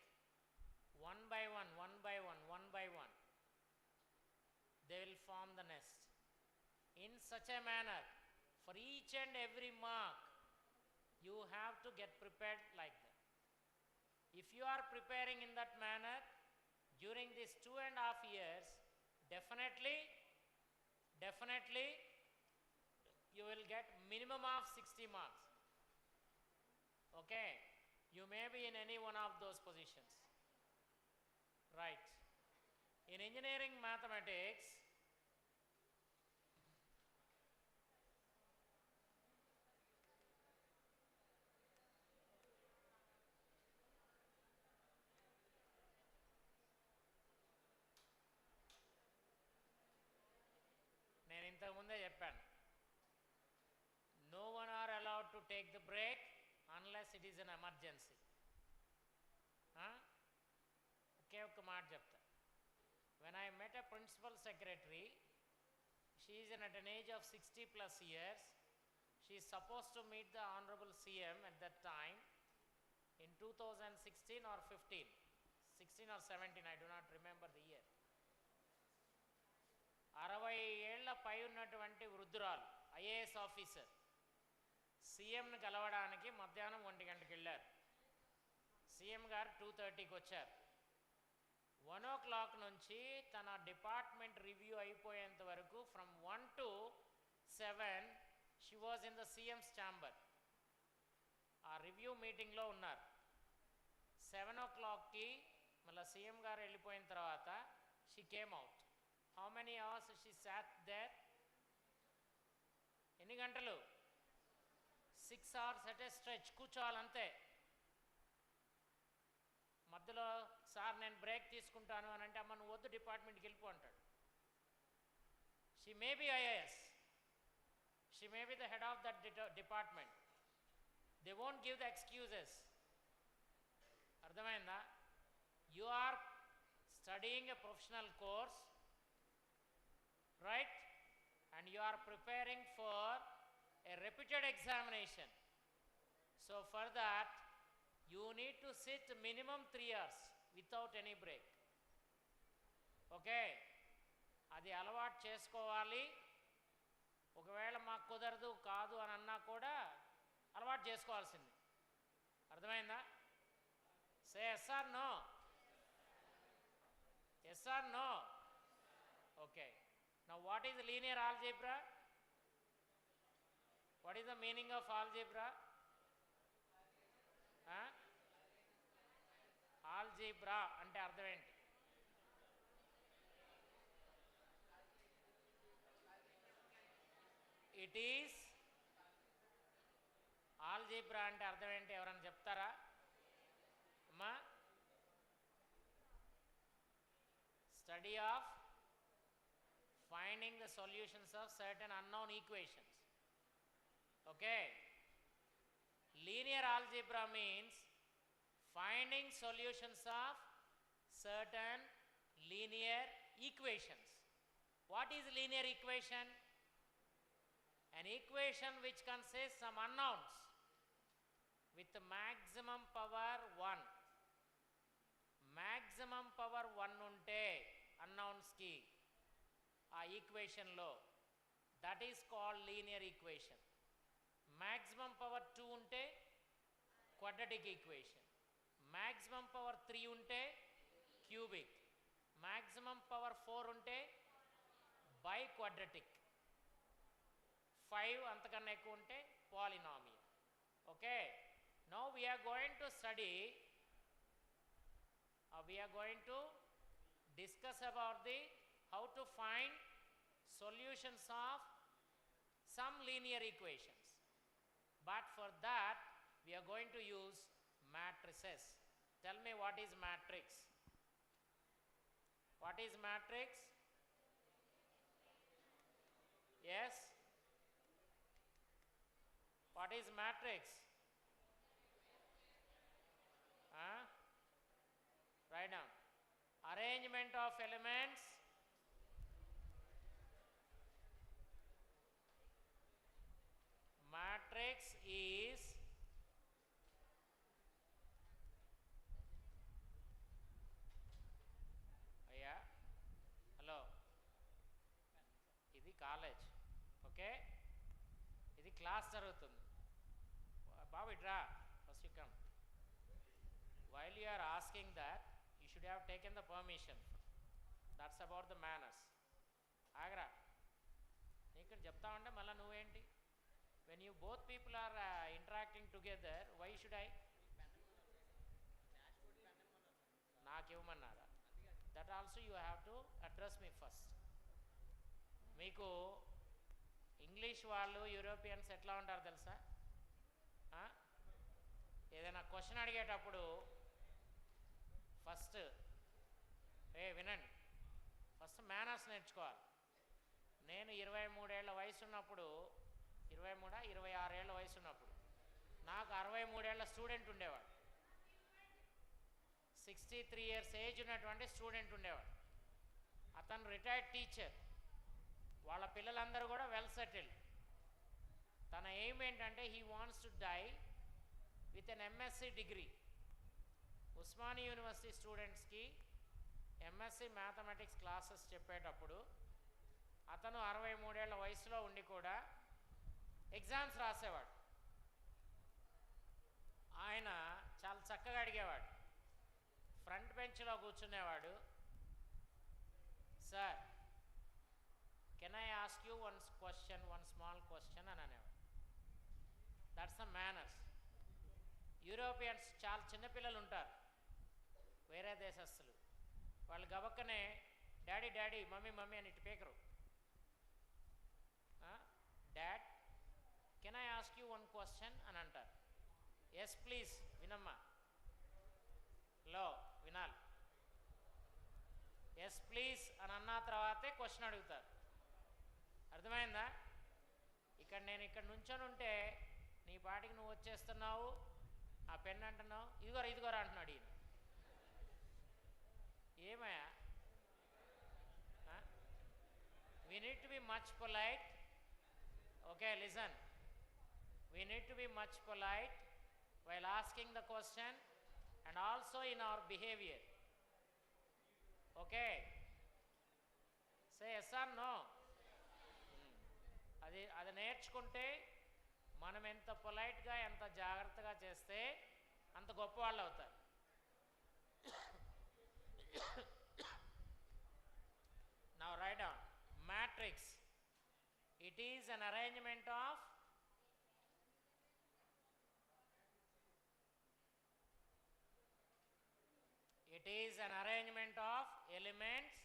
One by one, one by one, one by one. They will form the nest. In such a manner, for each and every mark, you have to get prepared like that. If you are preparing in that manner, during these 2.5 years, definitely, you will get minimum of 60 marks. Okay? You may be in any one of those positions. Right. In engineering mathematics, నేను ఇంతకు ముందే చెప్పాను, no one are allowed to take the break unless it is an emergency. ఒకే ఒక్క మాట చెప్తా. When I met a principal secretary, she is at an age of 60 plus years. She is supposed to meet the Honorable CM at that time in 2016 or 15, 16 or 17, I do not remember the year. 60 ఏళ్ల పై ఉన్నటువంటి వృద్ధురాలు IAS officer సీఎంను కలవడానికి మధ్యాహ్నం 1 గంటకి వెళ్ళారు. CM గారు 2:30కి వచ్చారు. 1 o'clock నుంచి తన డిపార్ట్మెంట్ రివ్యూ అయిపోయేంత వరకు from 1 to 7 she was in the CM's chamber. ఆ రివ్యూ మీటింగ్లో ఉన్నారు. 7 o'clockకి మళ్ళీ సీఎం గారు వెళ్ళిపోయిన తర్వాత she came out. How many hours she sat there? ఎన్ని గంటలు? 6 hours అట్ ఏ స్ట్రెచ్ కూర్చోవాలంతే. మధ్యలో సార్ నేను బ్రేక్ తీసుకుంటాను అని అంటే, అమ్మ నువ్వు వద్దు డిపార్ట్మెంట్కి వెళ్ళిపో అంటాడు. She may be IAS, she may be the head of that department. They won't give the excuses. అర్థమైందా? You are studying a professional course, right, and you are preparing for a repeated examination. So for that you need to sit minimum 3 hours without any break. Okay, అది అలవాటు చేసుకోవాలి. ఒకవేళ మాకు కుదరదు కాదు అని అన్నా కూడా అలవాటు చేసుకోవాల్సింది. అర్థమైందా? Say yes or no? Yes or no? Okay. Now what is linear algebra? What is the meaning of algebra? Algebra అంటే అర్థం ఏంటి? It is algebra అంటే అర్థం ఏంటి? ఎవరైనా చెప్తారా అమ్మా? Study of finding the solutions of certain unknown equations. Okay, linear algebra means finding solutions of certain linear equations. What is linear equation? An equation which consists some unknowns with the maximum power 1. Maximum power 1 unte unknowns ki aa equation lo, that is called linear equation. Maximum power 2 unte quadratic equation. Maximum power 3 unte cubic. Maximum power 4 unte biquadratic. 5 అంతకన్నా ఎక్కువ ఉంటే polynomial. Okay, now we are going to study, we are going to discuss about the how to find solutions of some linear equations. But for that we are going to use matrices. Tell me, what is matrix? What is matrix? Yes, what is matrix? arrangement of elements matrix is అయ్యా hello ఇది college okay ఇది class జరుగుతుంది బాబు ఇట్రా first you come while you are asking that you should have taken the permission that's about the manners ఆగరా ఇక్కడ చెప్తా ఉంటే మళ్ళీ నువ్వేంటి when you both people are interacting together why should I నాకు ఇవ్వమన్నారా that also you have to address me first మీకు English వాళ్ళు Europeans ఎట్లా ఉంటారు తెలుసా ఏదైనా క్వశ్చన్ అడిగేటప్పుడు ఫస్ట్ వినండి ఫస్ట్ మేనర్స్ నేర్చుకోవాలి నేను 23 ఏళ్ల వయసు ఉన్నప్పుడు 26 ఏళ్ల వయసు ఉన్నప్పుడు నాకు 63 ఏళ్ల స్టూడెంట్ ఉండేవాడు 63 ఇయర్స్ ఏజ్ ఉన్నటువంటి స్టూడెంట్ ఉండేవాడు అతను రిటైర్డ్ టీచర్ వాళ్ళ పిల్లలందరూ కూడా వెల్ సెటిల్డ్ తన ఎయిమ్ ఏంటంటే he wants to die with an MSc degree Osmania University స్టూడెంట్స్కి ఎంఎస్సి మ్యాథమెటిక్స్ క్లాసెస్ చెప్పేటప్పుడు అతను 63 ఏళ్ల వయసులో ఉండి కూడా ఎగ్జామ్స్ రాసేవాడు ఆయన చాలా చక్కగా అడిగేవాడు ఫ్రంట్ బెంచ్లో కూర్చునేవాడు sir can I ask you one small question అని అనేవాడు దట్స్ ద మేనర్స్ యూరోపియన్స్ చాలా చిన్నపిల్లలు ఉంటారు వేరే దేశస్తులు వాళ్ళు గబక్కనే డాడీ డాడీ మమ్మీ మమ్మీ అని ఇటు పేకరు dad can I ask you one question అని అంటారు ఎస్ ప్లీజ్ వినమ్మా లో వినాలి ఎస్ ప్లీజ్ అని అన్న తర్వాతే క్వశ్చన్ అడుగుతారు అర్థమైందా నేను ఇక్కడ నుంచొని ఉంటే నీ పాటికి నువ్వు వచ్చేస్తున్నావు ఆ పెన్ అంటున్నావు ఇదిగోరా అంటున్నాడు ఈయన ఏమయ్యా we need to be much polite okay listen we need to be much polite while asking the question and also in our behavior okay say yes or no అది నేర్చుకుంటే మనం ఎంత పొలైట్గా ఎంత జాగ్రత్తగా చేస్తే అంత గొప్ప వాళ్ళు అవుతారు now write down matrix it is an arrangement of elements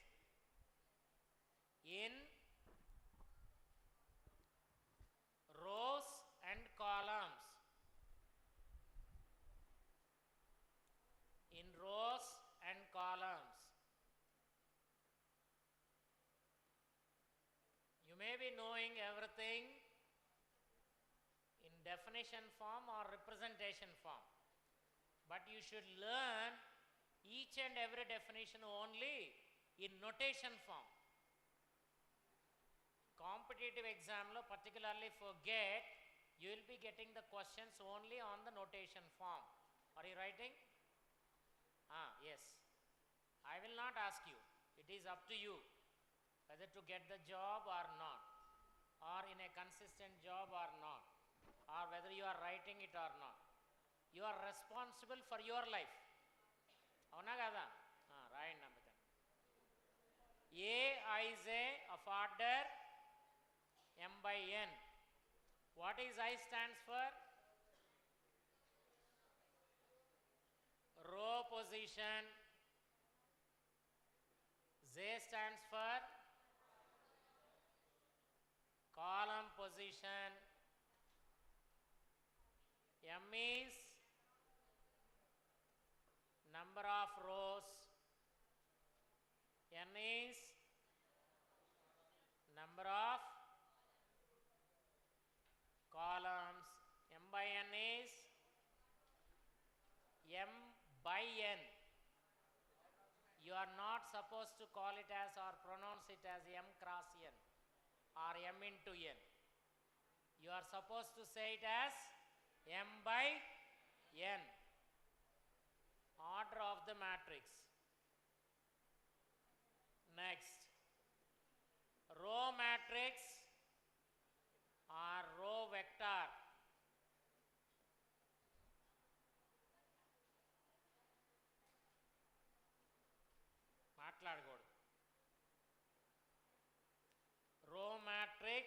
in rows and columns you may be knowing everything in definition form or representation form but you should learn each and every definition only in notation form competitive exam lo particularly for GATE you will be getting the questions only on the notation form are you writing yes I will not ask you it is up to you whether to get the job or not or in a consistent job or not or whether you are writing it or not you are responsible for your life avuna kada రాయండి అందుకని A of order m by n what is I stands for row position Z stands for column position m is number of rows n is number of columns m by n is m by n You are not supposed to call it as or pronounce it as M cross N or M into N. You are supposed to say it as M by N. Order of the matrix. Next, row matrix or row vector. మాట్లాడకూడదు. Row matrix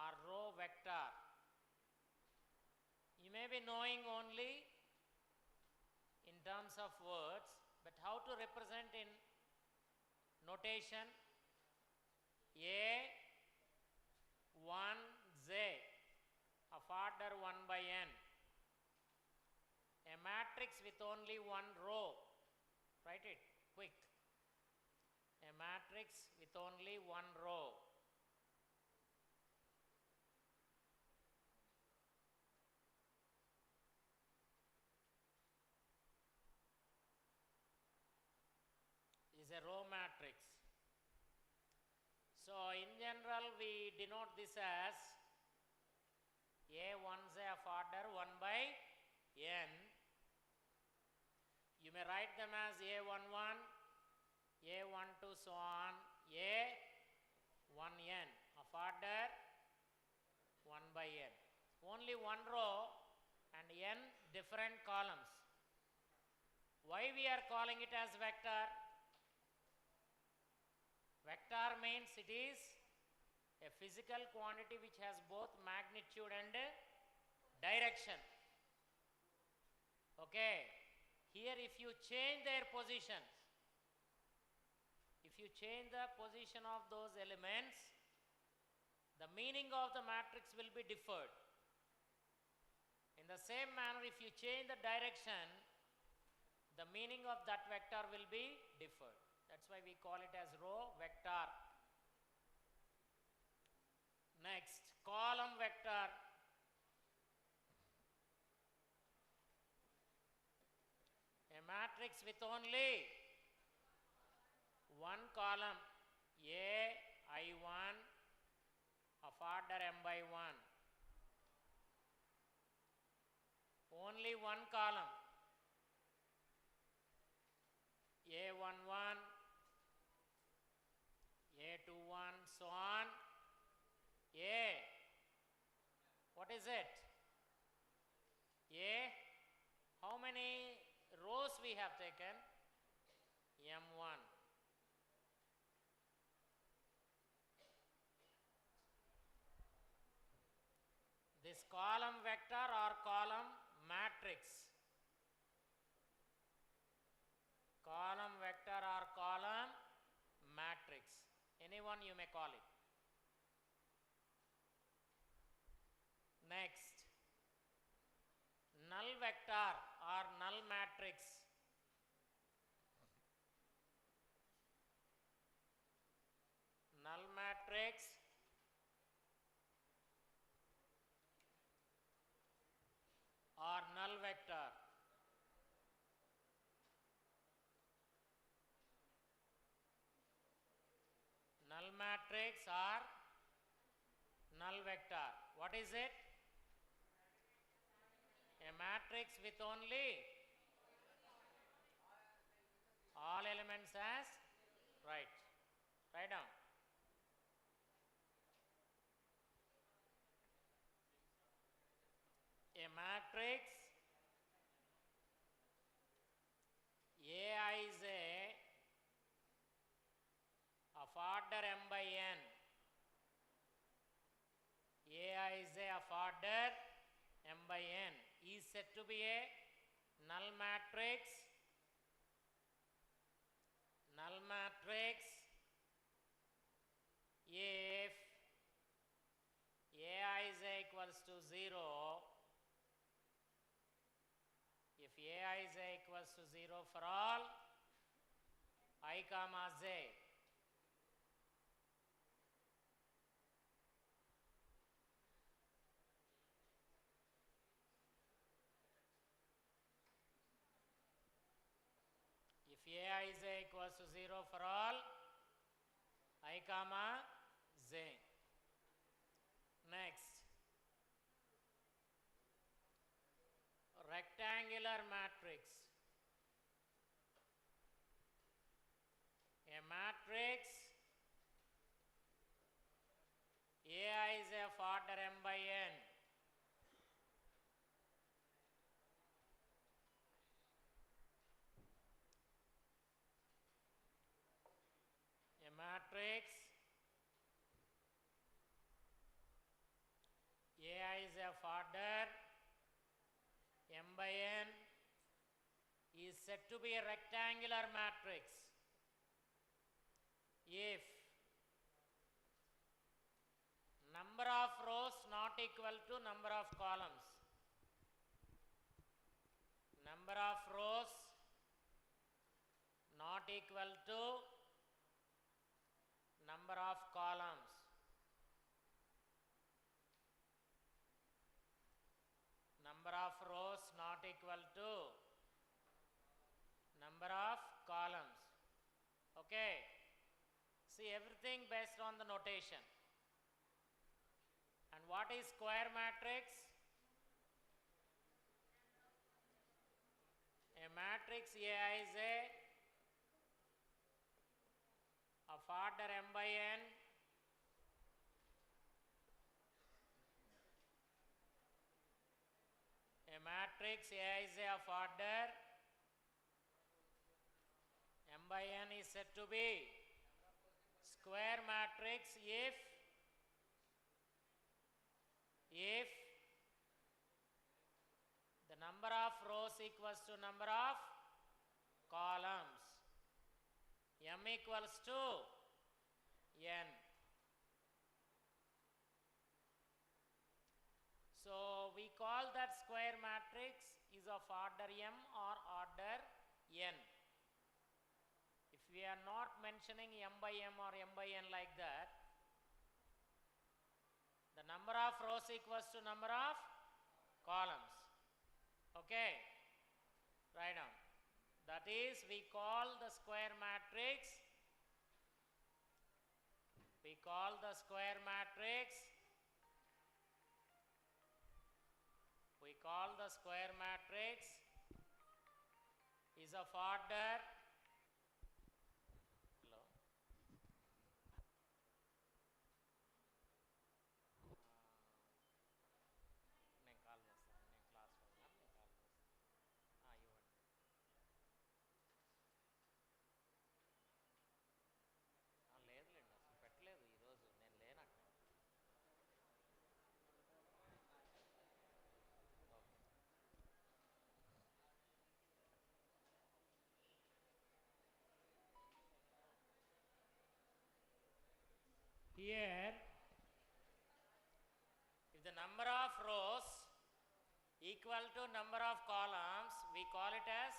or row vector. You may be knowing only in terms of words, but how to represent in notation? A1Z of order 1 by n. A matrix with only one row. Write it quick. A matrix with only one row. Is a row matrix. So in general we denote this as A1Z of order 1 by n. You may write them as A11, A12, so on, A1n of order 1 by n. Only one row and n different columns. Why we are calling it as vector? Vector means it is a physical quantity which has both magnitude and direction. Okay. Here if you change their positions, if you change the position of those elements, the meaning of the matrix will be differed. In the same manner, if you change the direction, the meaning of that vector will be differed. That's why we call it as row vector. Next, column vector. A matrix with only one column, I1 of order m by 1. Only one column, A11, A21, so on. What is it? How many rows we have taken? M1. This column vector or column matrix. Column vector or column matrix. Anyone you may call it. Next, null vector or null matrix. Null matrix or null vector. Null matrix or null vector. What is it? A matrix with only all elements as right. Write down. A matrix Aij of order m by n. Aij of order m by n is said to be a null matrix. Null matrix if Aij equals to 0. If Aij equals to 0 for all I comma j. If is a equals to 0 for all I comma j. Next, rectangular matrix. A matrix AI is of order m by n. A matrix AI is of order m by n is said to be a rectangular matrix if number of rows not equal to number of columns. Number of rows not equal to number of columns. Number of rows not equal to number of columns. Okay. See, everything based on the notation. And what is square matrix? A matrix AI is of order m by n a matrix AI is of order m by n is said to be square matrix if the number of rows equals to number of columns. M equals to n. So we call that square matrix is of order m or order n. If we are not mentioning m by m or m by n like that, the number of rows equals to number of columns. Okay, write down. That is, we call the square matrix, is of order. Hello. నేను call చేస్తాను, నేను class ఉన్నాను, నేను call చేస్తాను. ఇవ్వండి. లేదులేండి, అసలు పెట్టలేదు ఈరోజు, నేను లేనట్టు. Here, if the number of rows equal to number of columns, we call it as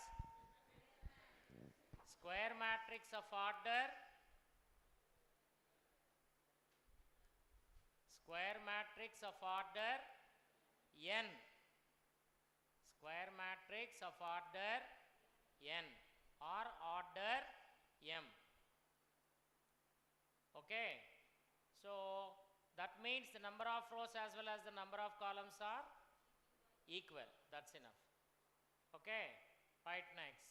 square matrix of order n. Square matrix of order n or order m. Okay. So that means the number of rows as well as the number of columns are equal. That's enough. Okay. Right, next.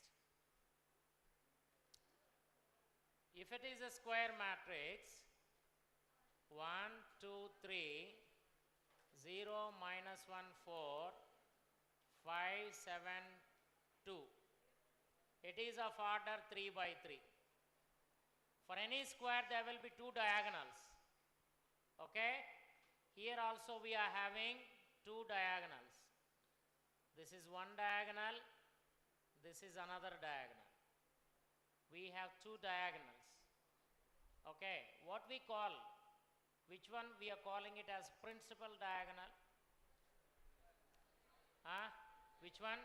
If it is a square matrix 1, 2, 3, 0, minus 1, 4, 5, 7, 2. It is of order 3 by 3. For any square there will be two diagonals. Okay. Here also we are having two diagonals. This is one diagonal, this is another diagonal. We have two diagonals. Okay. What we call, which one we are calling it as principal diagonal? Which one?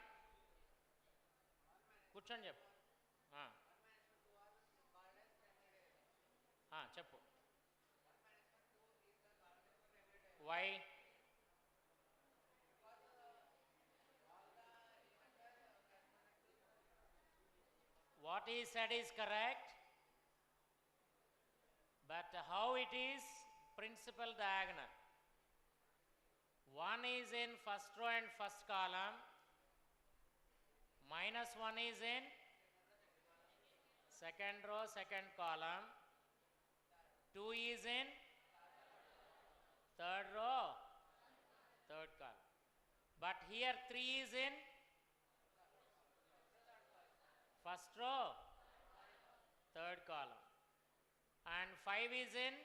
కూర్చొని చెప్పు. చెప్పు. Why? what he said is correct, but how it is principal diagonal? One is in first row and first column, minus one is in second row, second column, 2 is in third row, third column. But here 3 is in first row, third column, and 5 is in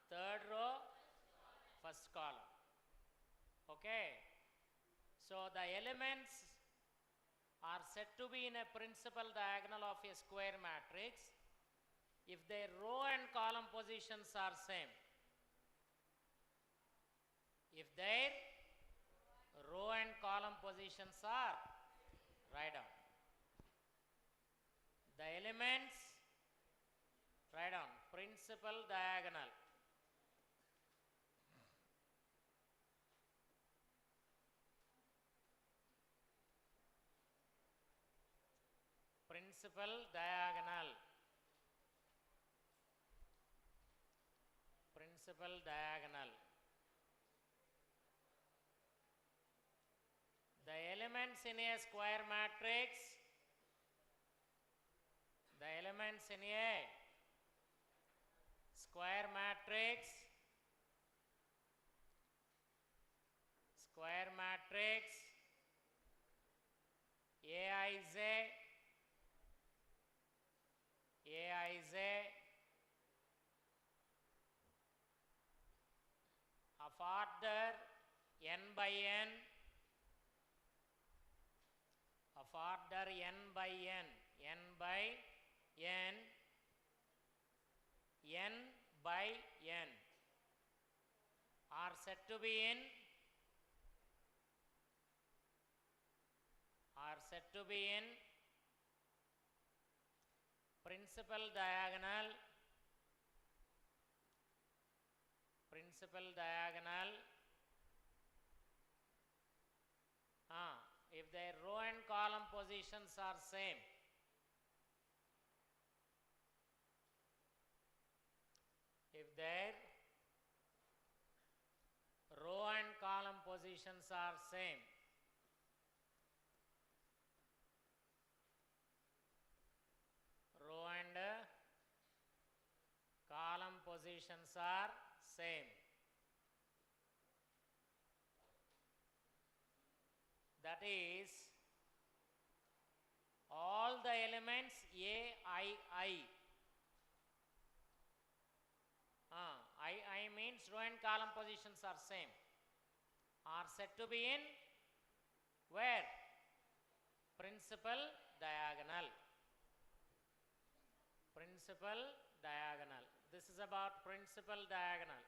third row, first column. Okay, so the elements are said to be in a principal diagonal of a square matrix if their row and column positions are same. If their row and column positions are, write down. The elements, write down, principal diagonal. Principal diagonal. Principal diagonal. The elements in a square matrix, the elements in a square matrix, Aij, of order n by n, of order n by n, n by n, n by n are said to be in, principal diagonal, if their row and column positions are same. If their row and column positions are same. Row and column positions are same. That is, all the elements Aii. I means row and column positions are same, are said to be in where? Principal diagonal. Principal diagonal. This is about principal diagonal.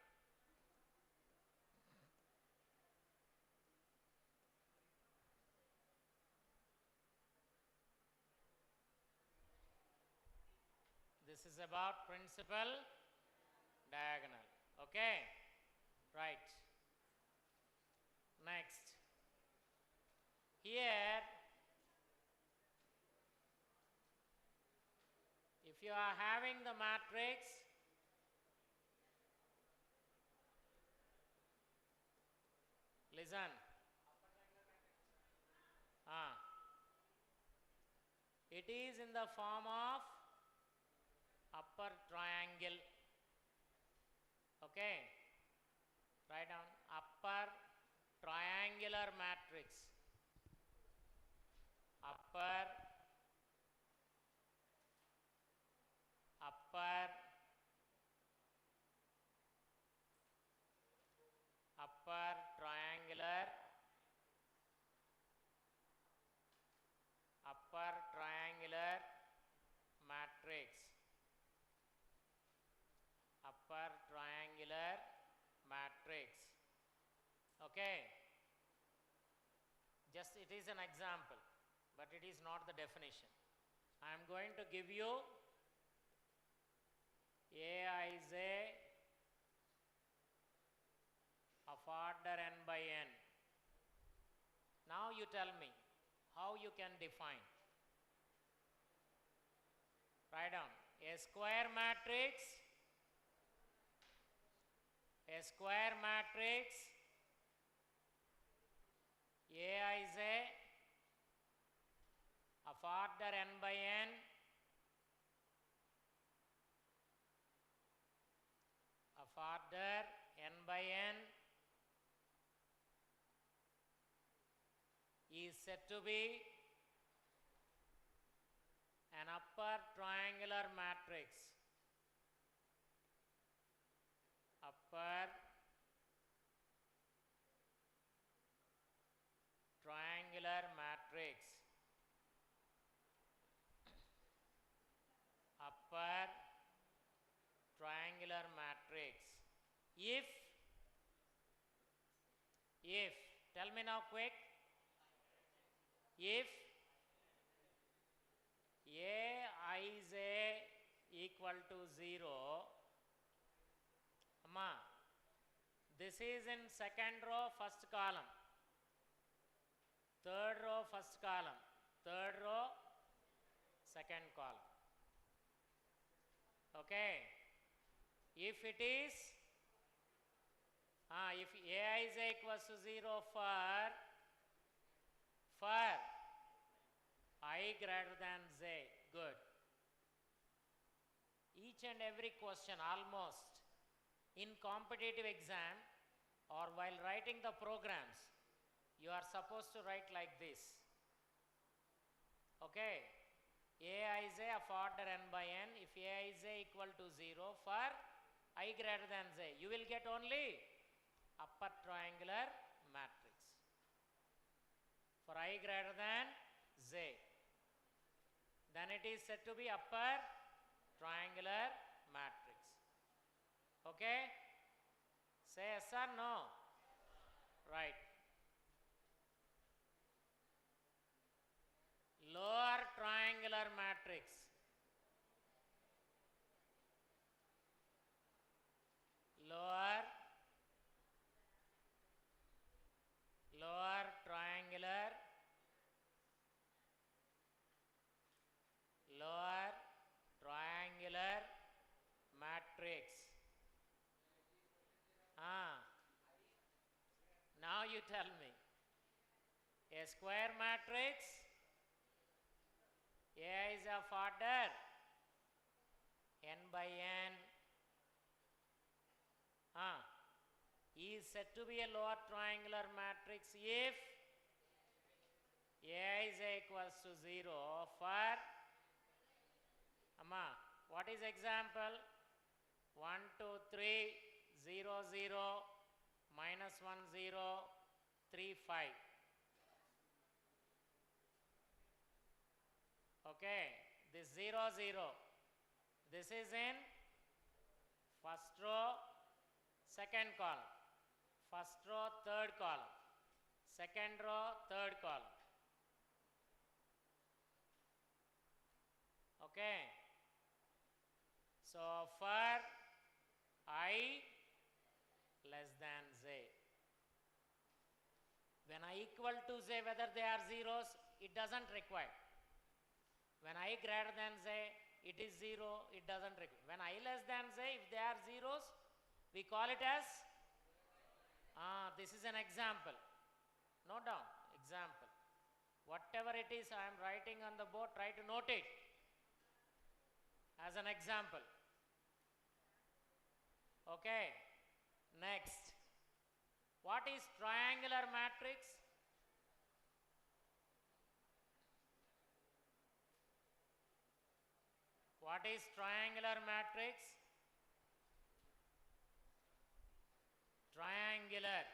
This is about principal diagonal. Okay, right. Next, here if you are having the matrix listen, it is in the form of upper triangle. Okay, write down upper triangular matrix. Upper triangular matrix. Upper triangular matrix. Okay, just it is an example, but it is not the definition. I am going to give you Aij of order n by n. Now you tell me, How you can define? Write down. A square matrix. A square matrix Aij of order n by n of order n by n is said to be an upper triangular matrix. Upper triangular matrix. Upper triangular matrix. If, tell me now quick, if Aij equal to 0, Amma, this is in second row, first column, third row, first column, third row, second column. Okay. If it is, if Aij equals to 0 for I greater than j, good. Each and every question almost in competitive exam or while writing the programs, you are supposed to write like this. Okay. Aij of order n by n, if Aij equal to 0 for I greater than j, you will get only upper triangular matrix. For I greater than j, then it is said to be upper triangular matrix. Okay? Say yes or no? Right. Lower triangular matrix. Lower triangular matrix. Now you tell me. A square matrix, A is of order n by n, is said to be a lower triangular matrix if A is equals to 0 for, what is example? 1, 2, 3, 0, 0, minus 1, 0, 3, 5. Okay, this 0, 0. This is in first row, second column. First row, third column. Second row, third column. Okay. So for I less than j, when I equal to j, whether they are zeros, it doesn't require. When I greater than j, it is 0, it doesn't require. When I less than j, if they are zeros, we call it as, this is an example. Note down, example. Whatever it is I am writing on the board, try to note it as an example. Okay. Next. What is triangular matrix? What is triangular matrix? Triangular.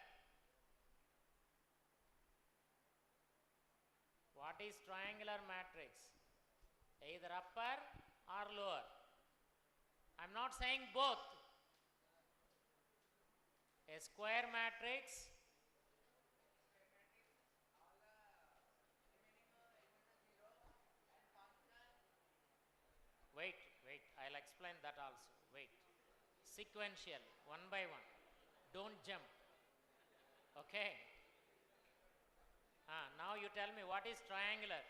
What is triangular matrix? Either upper or lower. I am not saying both. A square matrix, wait, I'll explain that also. Wait. Sequential, one by one. Don't jump. Okay. Now you tell me what is triangular.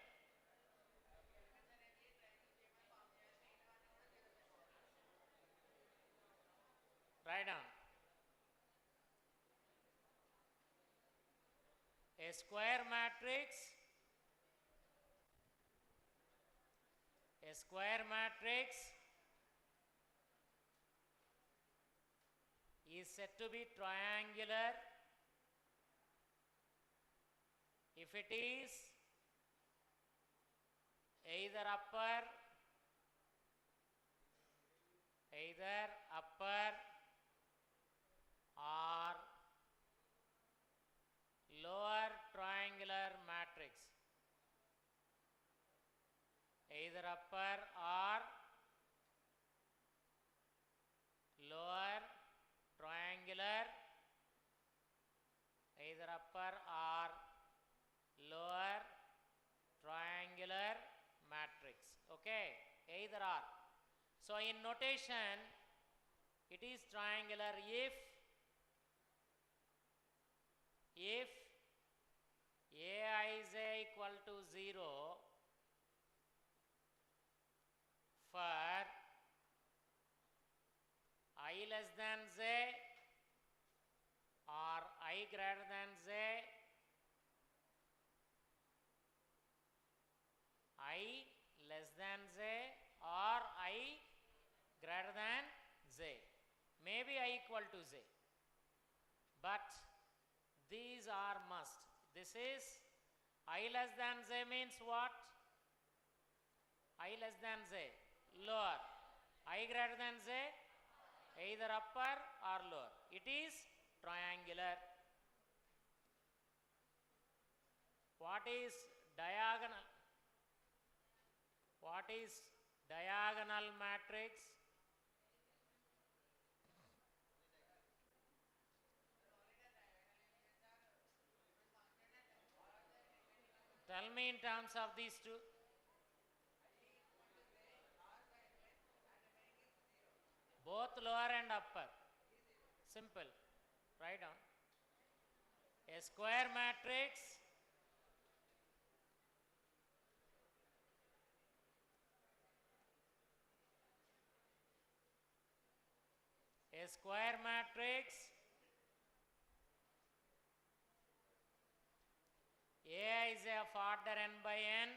Write down. A square matrix. A square matrix is said to be triangular if it is either upper or lower triangular matrix. Either upper or lower triangular, either upper or lower triangular matrix. Okay, either or. So in notation, it is triangular if Aij equal to 0 for I less than z or I greater than z, I less than z or I greater than z, maybe I equal to z, but these are must. This is I less than z means what? I less than z, lower. I greater than z, either upper or lower. It is triangular. What is diagonal? What is diagonal matrix? Tell me in terms of these two. Both lower and upper. Simple. Write down. A square matrix A is of order n by n.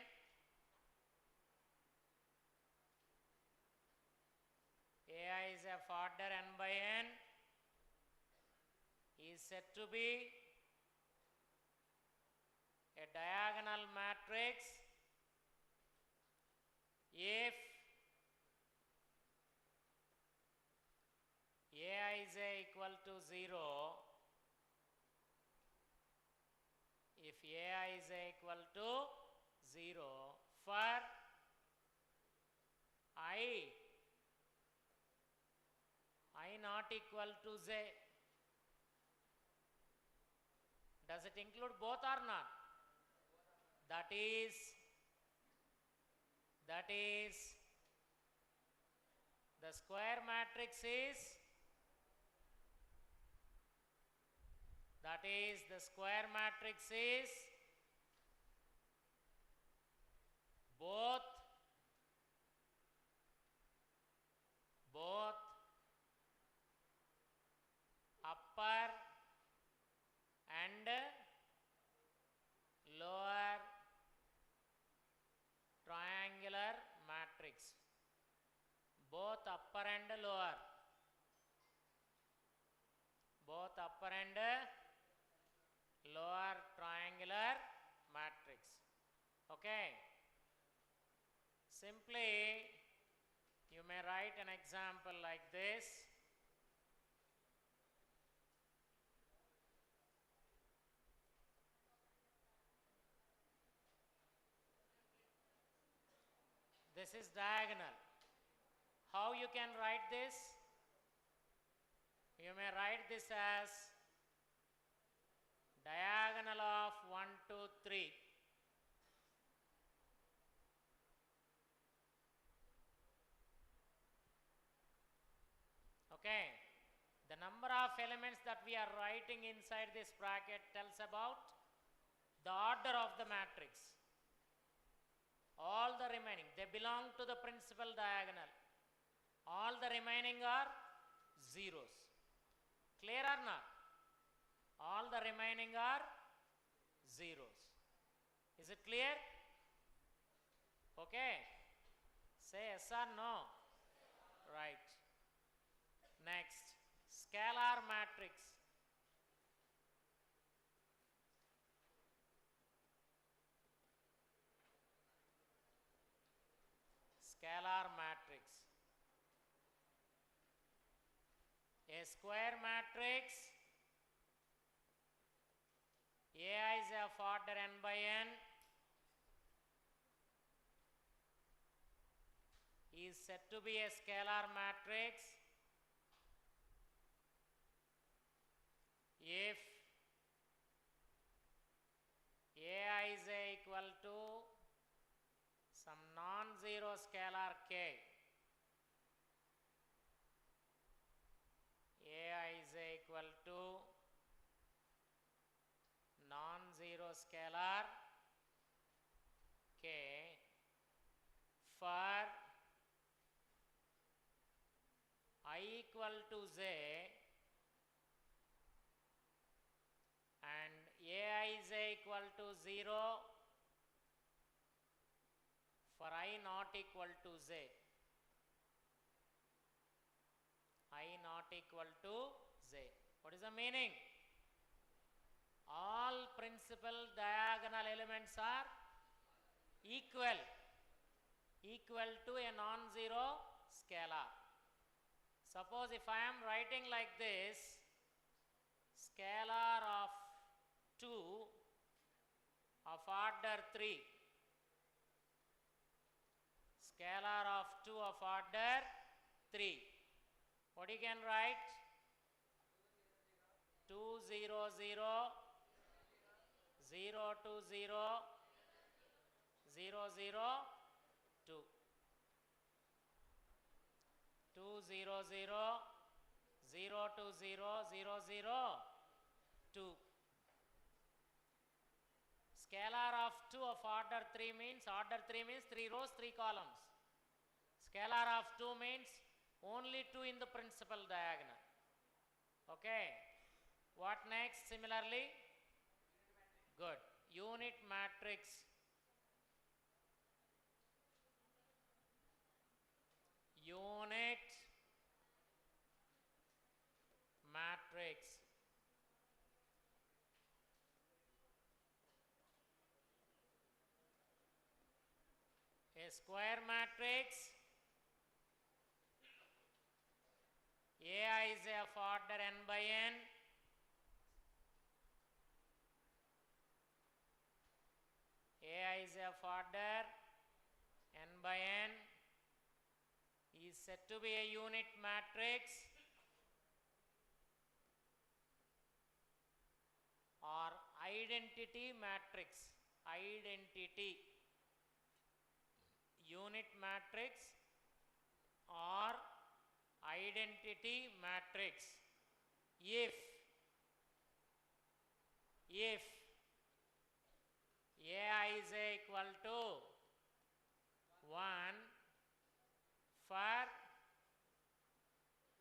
A is of order n by n is said to be a diagonal matrix if Aij equal to 0, if Aij equal to 0 for I not equal to z. Does it include both or not? That is the square matrix is both upper and lower triangular matrix. Both upper and lower. Both upper and lower triangular matrix. Okay. Simply, you may write an example like this. This is diagonal. How you can write this? You may write this as diagonal of 1, 2, 3. Okay. The number of elements that we are writing inside this bracket tells about the order of the matrix. All the remaining, they belong to the principal diagonal. All the remaining are zeros. Clear or not? All the remaining are zeros. Is it clear? Okay. Say yes or no. Right. Next, scalar matrix. Scalar matrix. A square matrix, AI is of order n by n, is said to be a scalar matrix if AI is equal to some non-zero scalar k. AI is equal to non-zero scalar k for I equal to z and AI is equal to 0 for I not equal to z. I not equal to z. What is the meaning? All principal diagonal elements are equal to a non-zero scalar. Suppose if I am writing like this, scalar of 2 of order 3, scalar of 2 of order 3, what you can write? 2 0 0 0 2 0 0 0 2 2 0 0 0 2 0 0 0 2. Scalar of 2 of order 3 means 3 rows 3 columns. Scalar of 2 means only 2 in the principal diagonal. Okay. What next? Similarly, good. Unit matrix. Unit matrix. A square matrix. AI is of order n by n. AI is of order n by n is said to be a unit matrix or identity matrix. Identity. Unit matrix or identity matrix if AI is equal to 1 for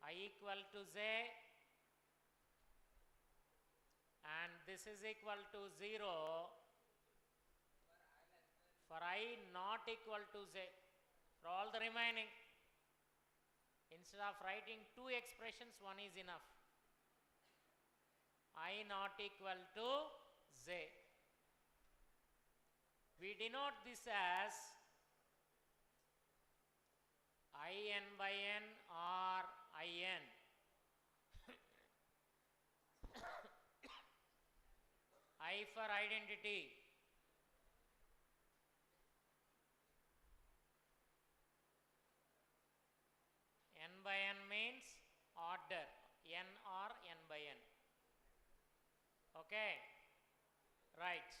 I equal to z and this is equal to 0 for I not equal to z. For all the remaining, instead of writing 2 expressions, 1 is enough. I not equal to z. We denote this as in by n or in. I for identity. N by n means order. N or n by n. Okay. Right.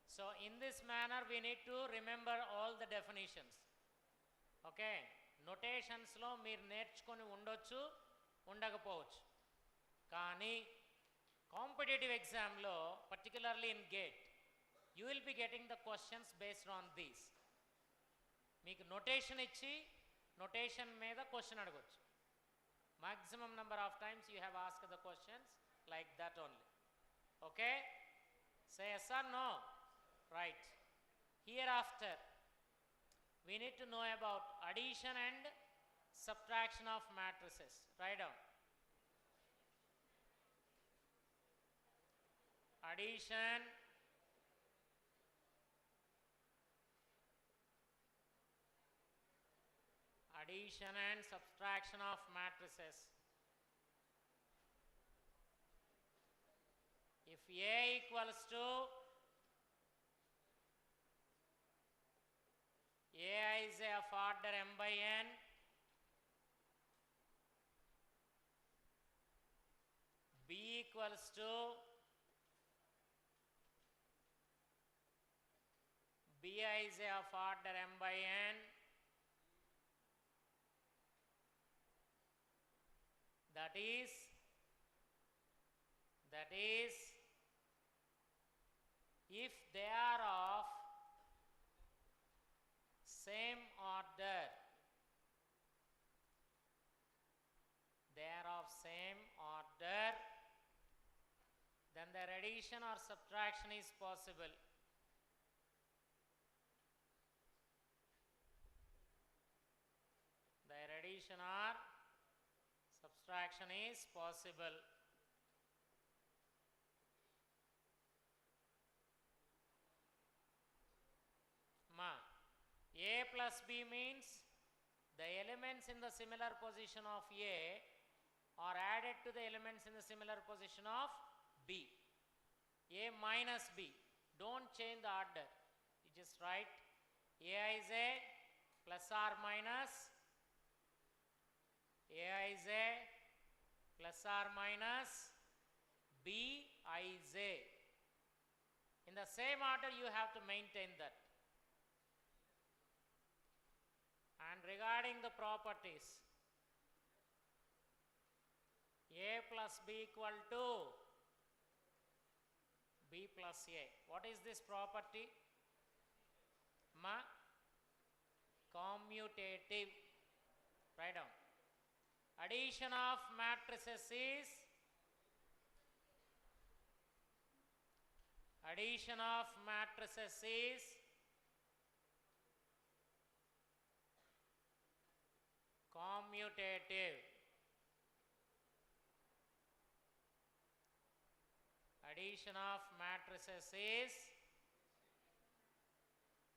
So in this manner we need to remember all the definitions. Okay. Notations లో మీరు నేర్చుకొని ఉండొచ్చు, ఉండకపోవచ్చు. కానీ competitive ఎగ్జామ్లో particularly in gate You will be getting the questions based on these. మీకు notation ఇచ్చి notation మీద క్వశ్చన్ అడగొచ్చు. maximum number of times you have asked the questions like that only. Okay, say yes or no. Right. Hereafter we need to know about addition and subtraction of matrices. Write down. Addition, addition and subtraction of matrices. If A equals to AI is of order m by n, B equals to Bi is of order m by n, that is if they are of same order, they are of same order, then their addition or subtraction is possible. Their addition or subtraction is possible. A plus B means the elements in the similar position of A are added to the elements in the similar position of B. A minus B. Don't change the order. You just write A is A plus or minus A is A plus or minus B is A. In the same order you have to maintain that. And regarding the properties, A plus B equal to B plus A. What is this property? Commutative. Write down. Addition of matrices is commutative. Addition of matrices is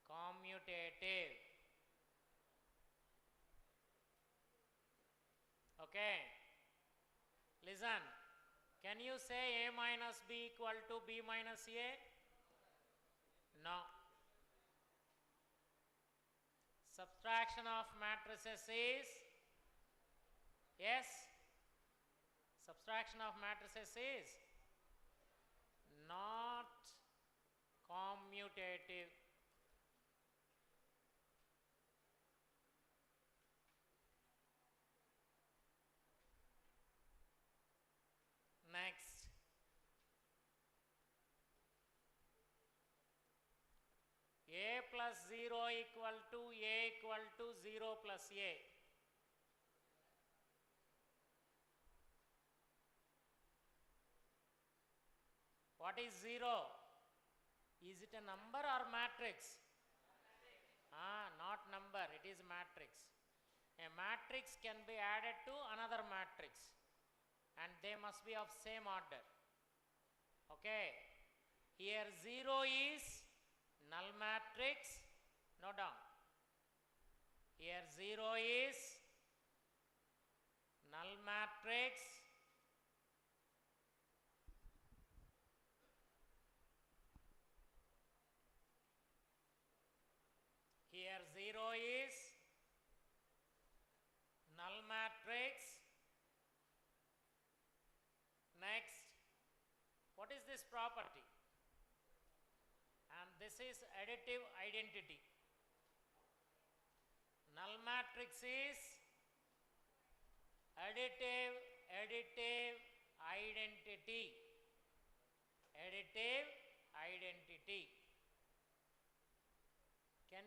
commutative. Okay, listen. Can you say A minus B equal to B minus A? No. Subtraction of matrices is yes. Subtraction of matrices is not commutative. Next, A plus 0 equal to A equal to 0 plus A. What is 0? Is it a number or matrix? Not number, it is matrix. A matrix can be added to another matrix and they must be of same order. Okay, here 0 is null matrix. Note down. Here 0 is null matrix. Here 0 is null matrix. Next, what is this property? And this is additive identity. Null matrix is additive identity. Additive identity.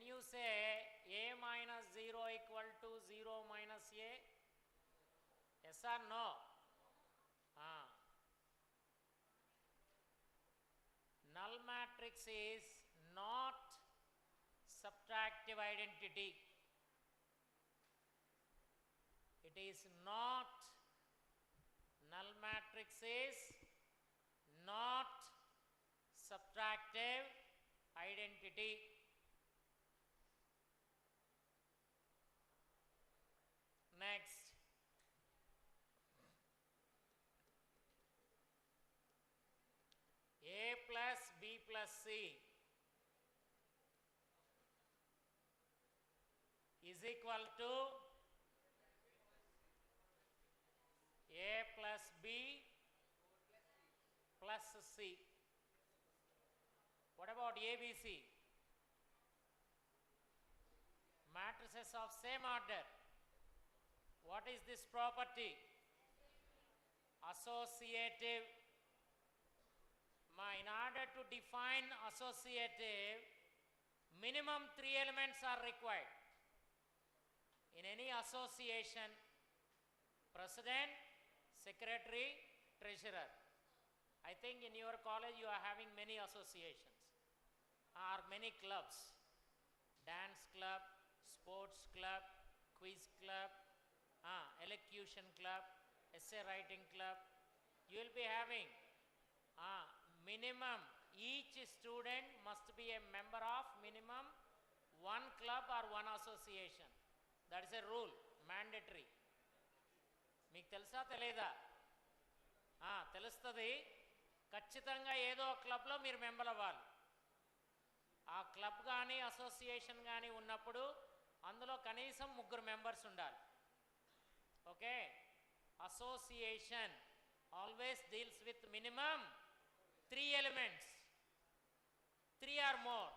you say A minus 0 equal to 0 minus A? Yes or no? Null matrix is not subtractive identity. It is not, null matrix is not subtractive identity. Next, A plus B plus C is equal to A plus B plus C. What about ABC? Matrices of same order. What is this property? Associative. In order to define associative, minimum 3 elements are required. In any association, president, secretary, treasurer. I think in your college you are having many associations or many clubs. Dance club, sports club, quiz club, elocution club, essay writing club. You will be having minimum, each student must be a member of minimum one club or one association. That is a rule, mandatory. మీకు తెలుసా తెలీదా? తెలుస్తుంది. ఖచ్చితంగా ఏదో క్లబ్లో మీరు member అవ్వాలి. ఆ క్లబ్ కానీ అసోసియేషన్ కానీ ఉన్నప్పుడు అందులో కనీసం 3 మెంబర్స్ ఉండాలి. Okay, association always deals with minimum 3 elements, 3 or more.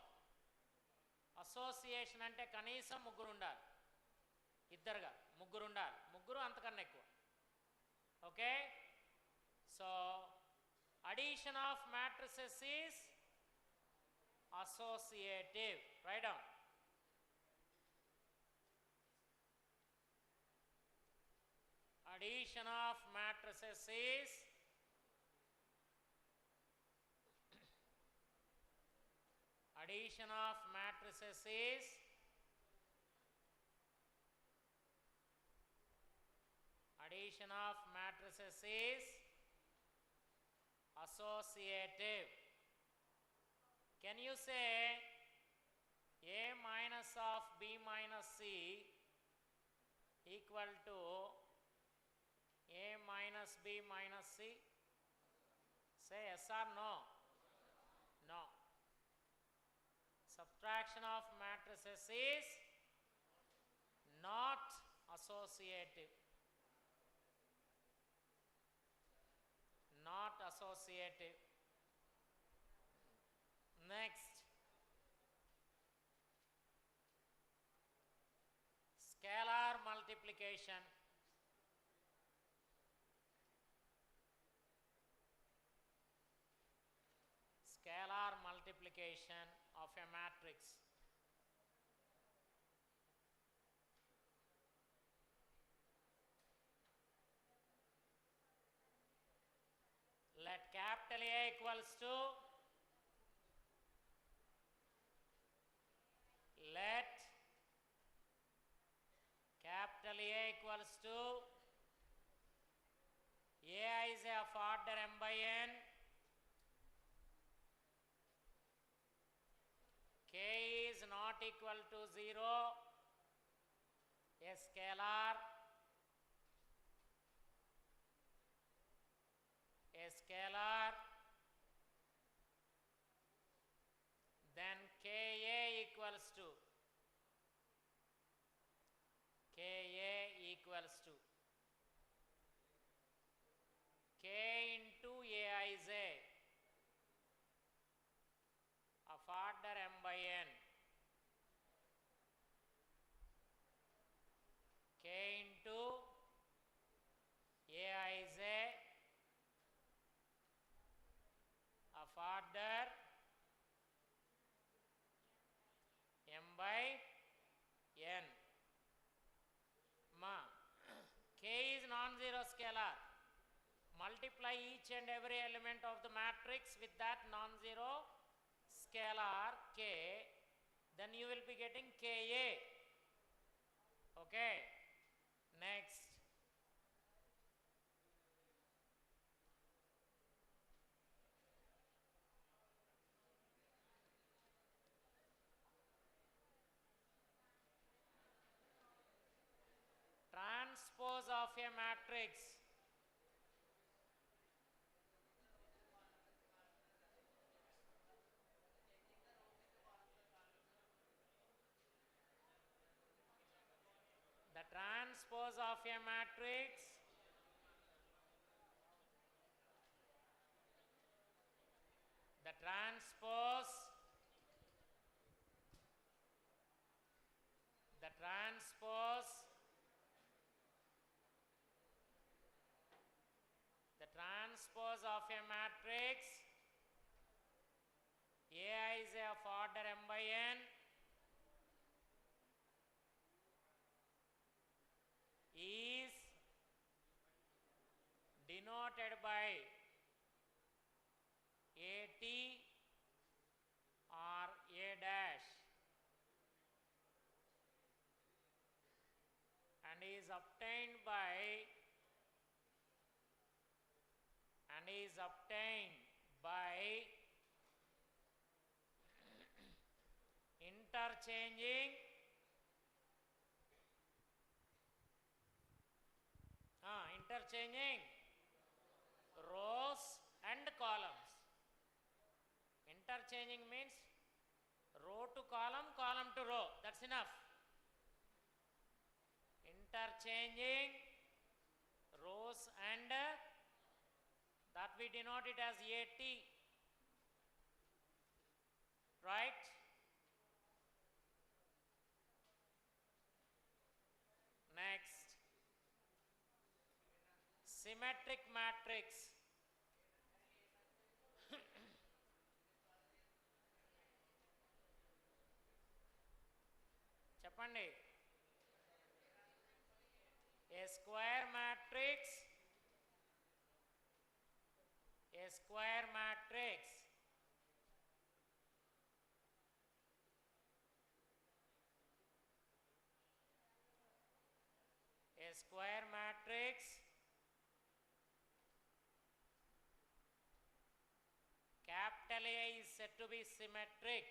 Association అంటే కనీసం 3 ఉండాలి. ఇద్దరుగా 3 ఉండాలి. 3 అంతకన్నా ఎక్కువ. Okay, so addition of matrices is associative. Write down. Addition of matrices is addition of matrices is addition of matrices is associative. Can you say A minus of B minus C equal to A minus B minus C? Say yes or no? No. Subtraction of matrices is not associative. Not associative. Next, scalar multiplication. Scalar multiplication of a matrix. Let capital A equals to, let capital A equals to, A is of order m by n, K is not equal to 0, a scalar, then Ka equals to K into Aij of order m by n, K into Aij of order m by by n. Ma, k is non-zero scalar. Multiply each and every element of the matrix with that non-zero scalar k, then you will be getting Ka. Okay, next. Transpose of a matrix. The transpose of a matrix the transpose of a matrix A is of order m by n is denoted by AT or A dash and is obtained by interchanging rows and columns. Interchanging means row to column, column to row. That's enough. Interchanging rows and that we denote it as AT. Right? Next. Symmetric matrix. చెప్పండి. A square matrix a square matrix capital A is said to be symmetric.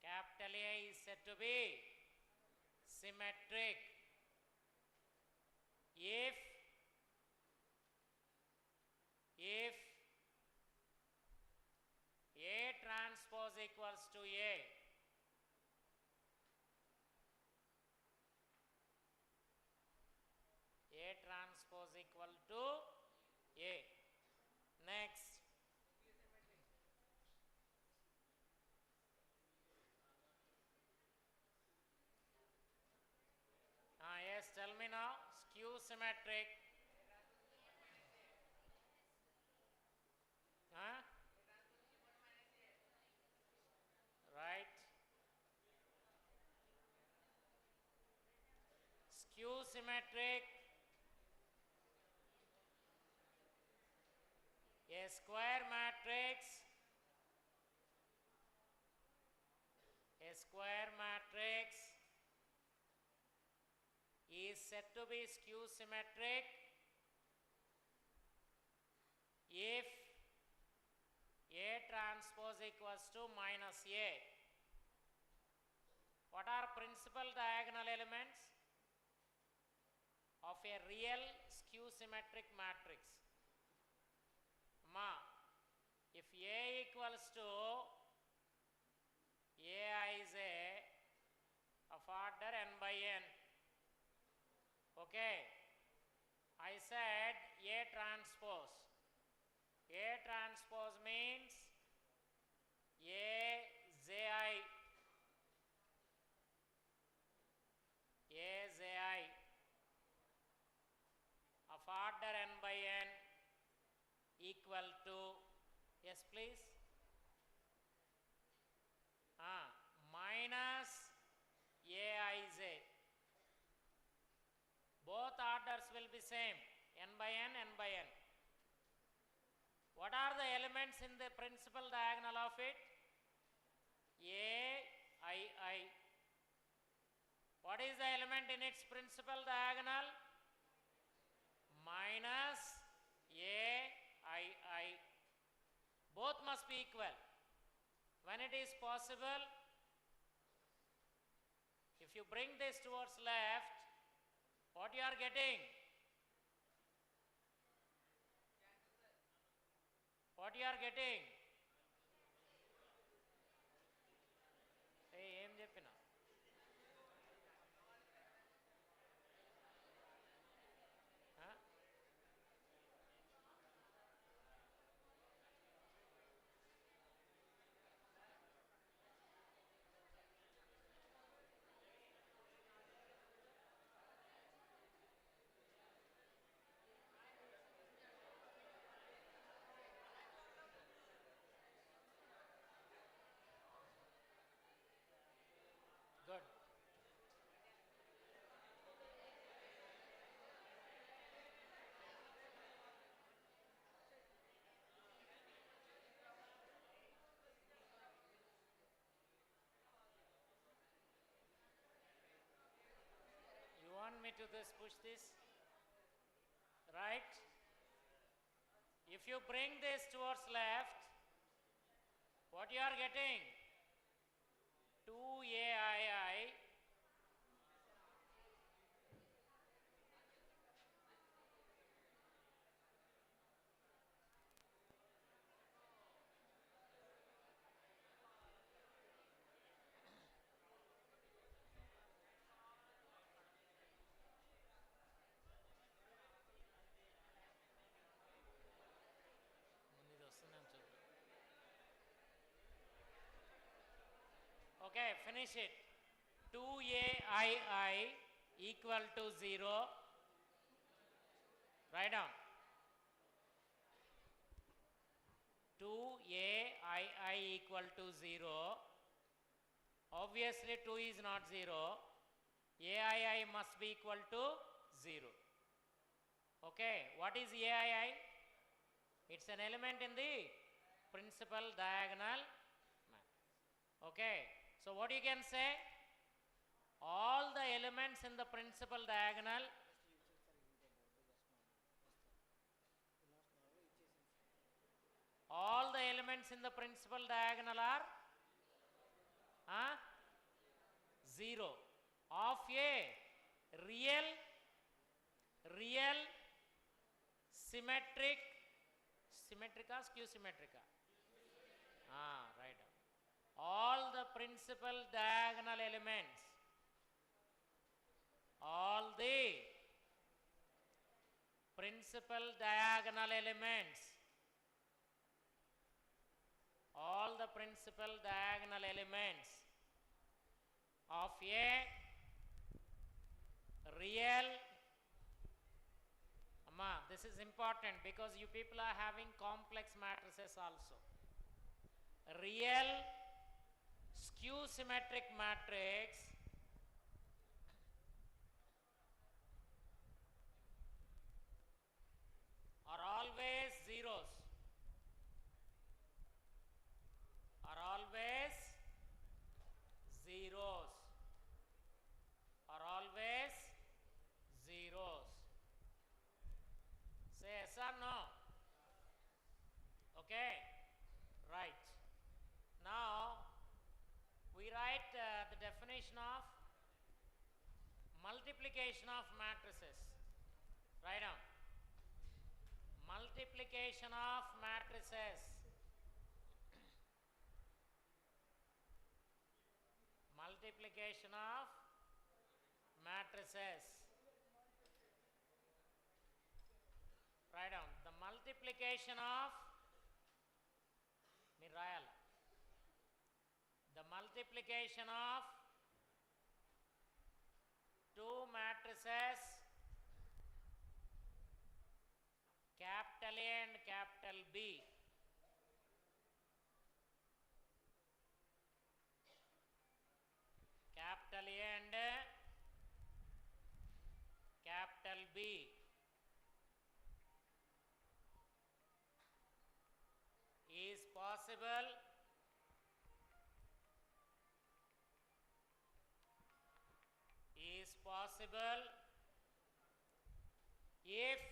Capital A is said to be symmetric if A transpose equals to A. A transpose equal to A. Next. Yes, tell me now. Skew symmetric. Right. Skew symmetric. A square matrix is said to be skew symmetric if A transpose equals to minus A. What are principal diagonal elements of a real skew symmetric matrix? If A equals to Ai is of order n by n. Okay, I said A transpose. A transpose means AZI of order n by n equal to, yes please, will be same, n by n, n by n. What are the elements in the principal diagonal of it? A, I. What is the element in its principal diagonal? Minus A, I. Both must be equal. When it is possible, if you bring this towards left, what you are getting? What you are getting? Hey, em cheppina? Huh? Good. You want me to push this? Right? If you bring this towards left, what you are getting? 2aii Okay, finish it. 2aii equal to 0. Write down. 2aii equal to 0. Obviously 2 is not 0. aii must be equal to 0. Okay, what is aii? It's an element in the principal diagonal. Okay, so what you can say? All the elements in the principal diagonal in the principal diagonal are 0 of a real symmetric skew symmetrica. Right. All the principal diagonal elements, all the principal diagonal elements, all the principal diagonal elements of a real, this is important because you people are having complex matrices also. Real skew symmetric matrix are always zeros. Are always zeros. Are always zeros. Say yes or no? Okay, right. Now we write the definition of multiplication of matrices. Write down. Multiplication of matrices. Multiplication of matrices. Write down. The multiplication of the multiplication of two matrices capital A and capital B. Capital A and capital B. possible if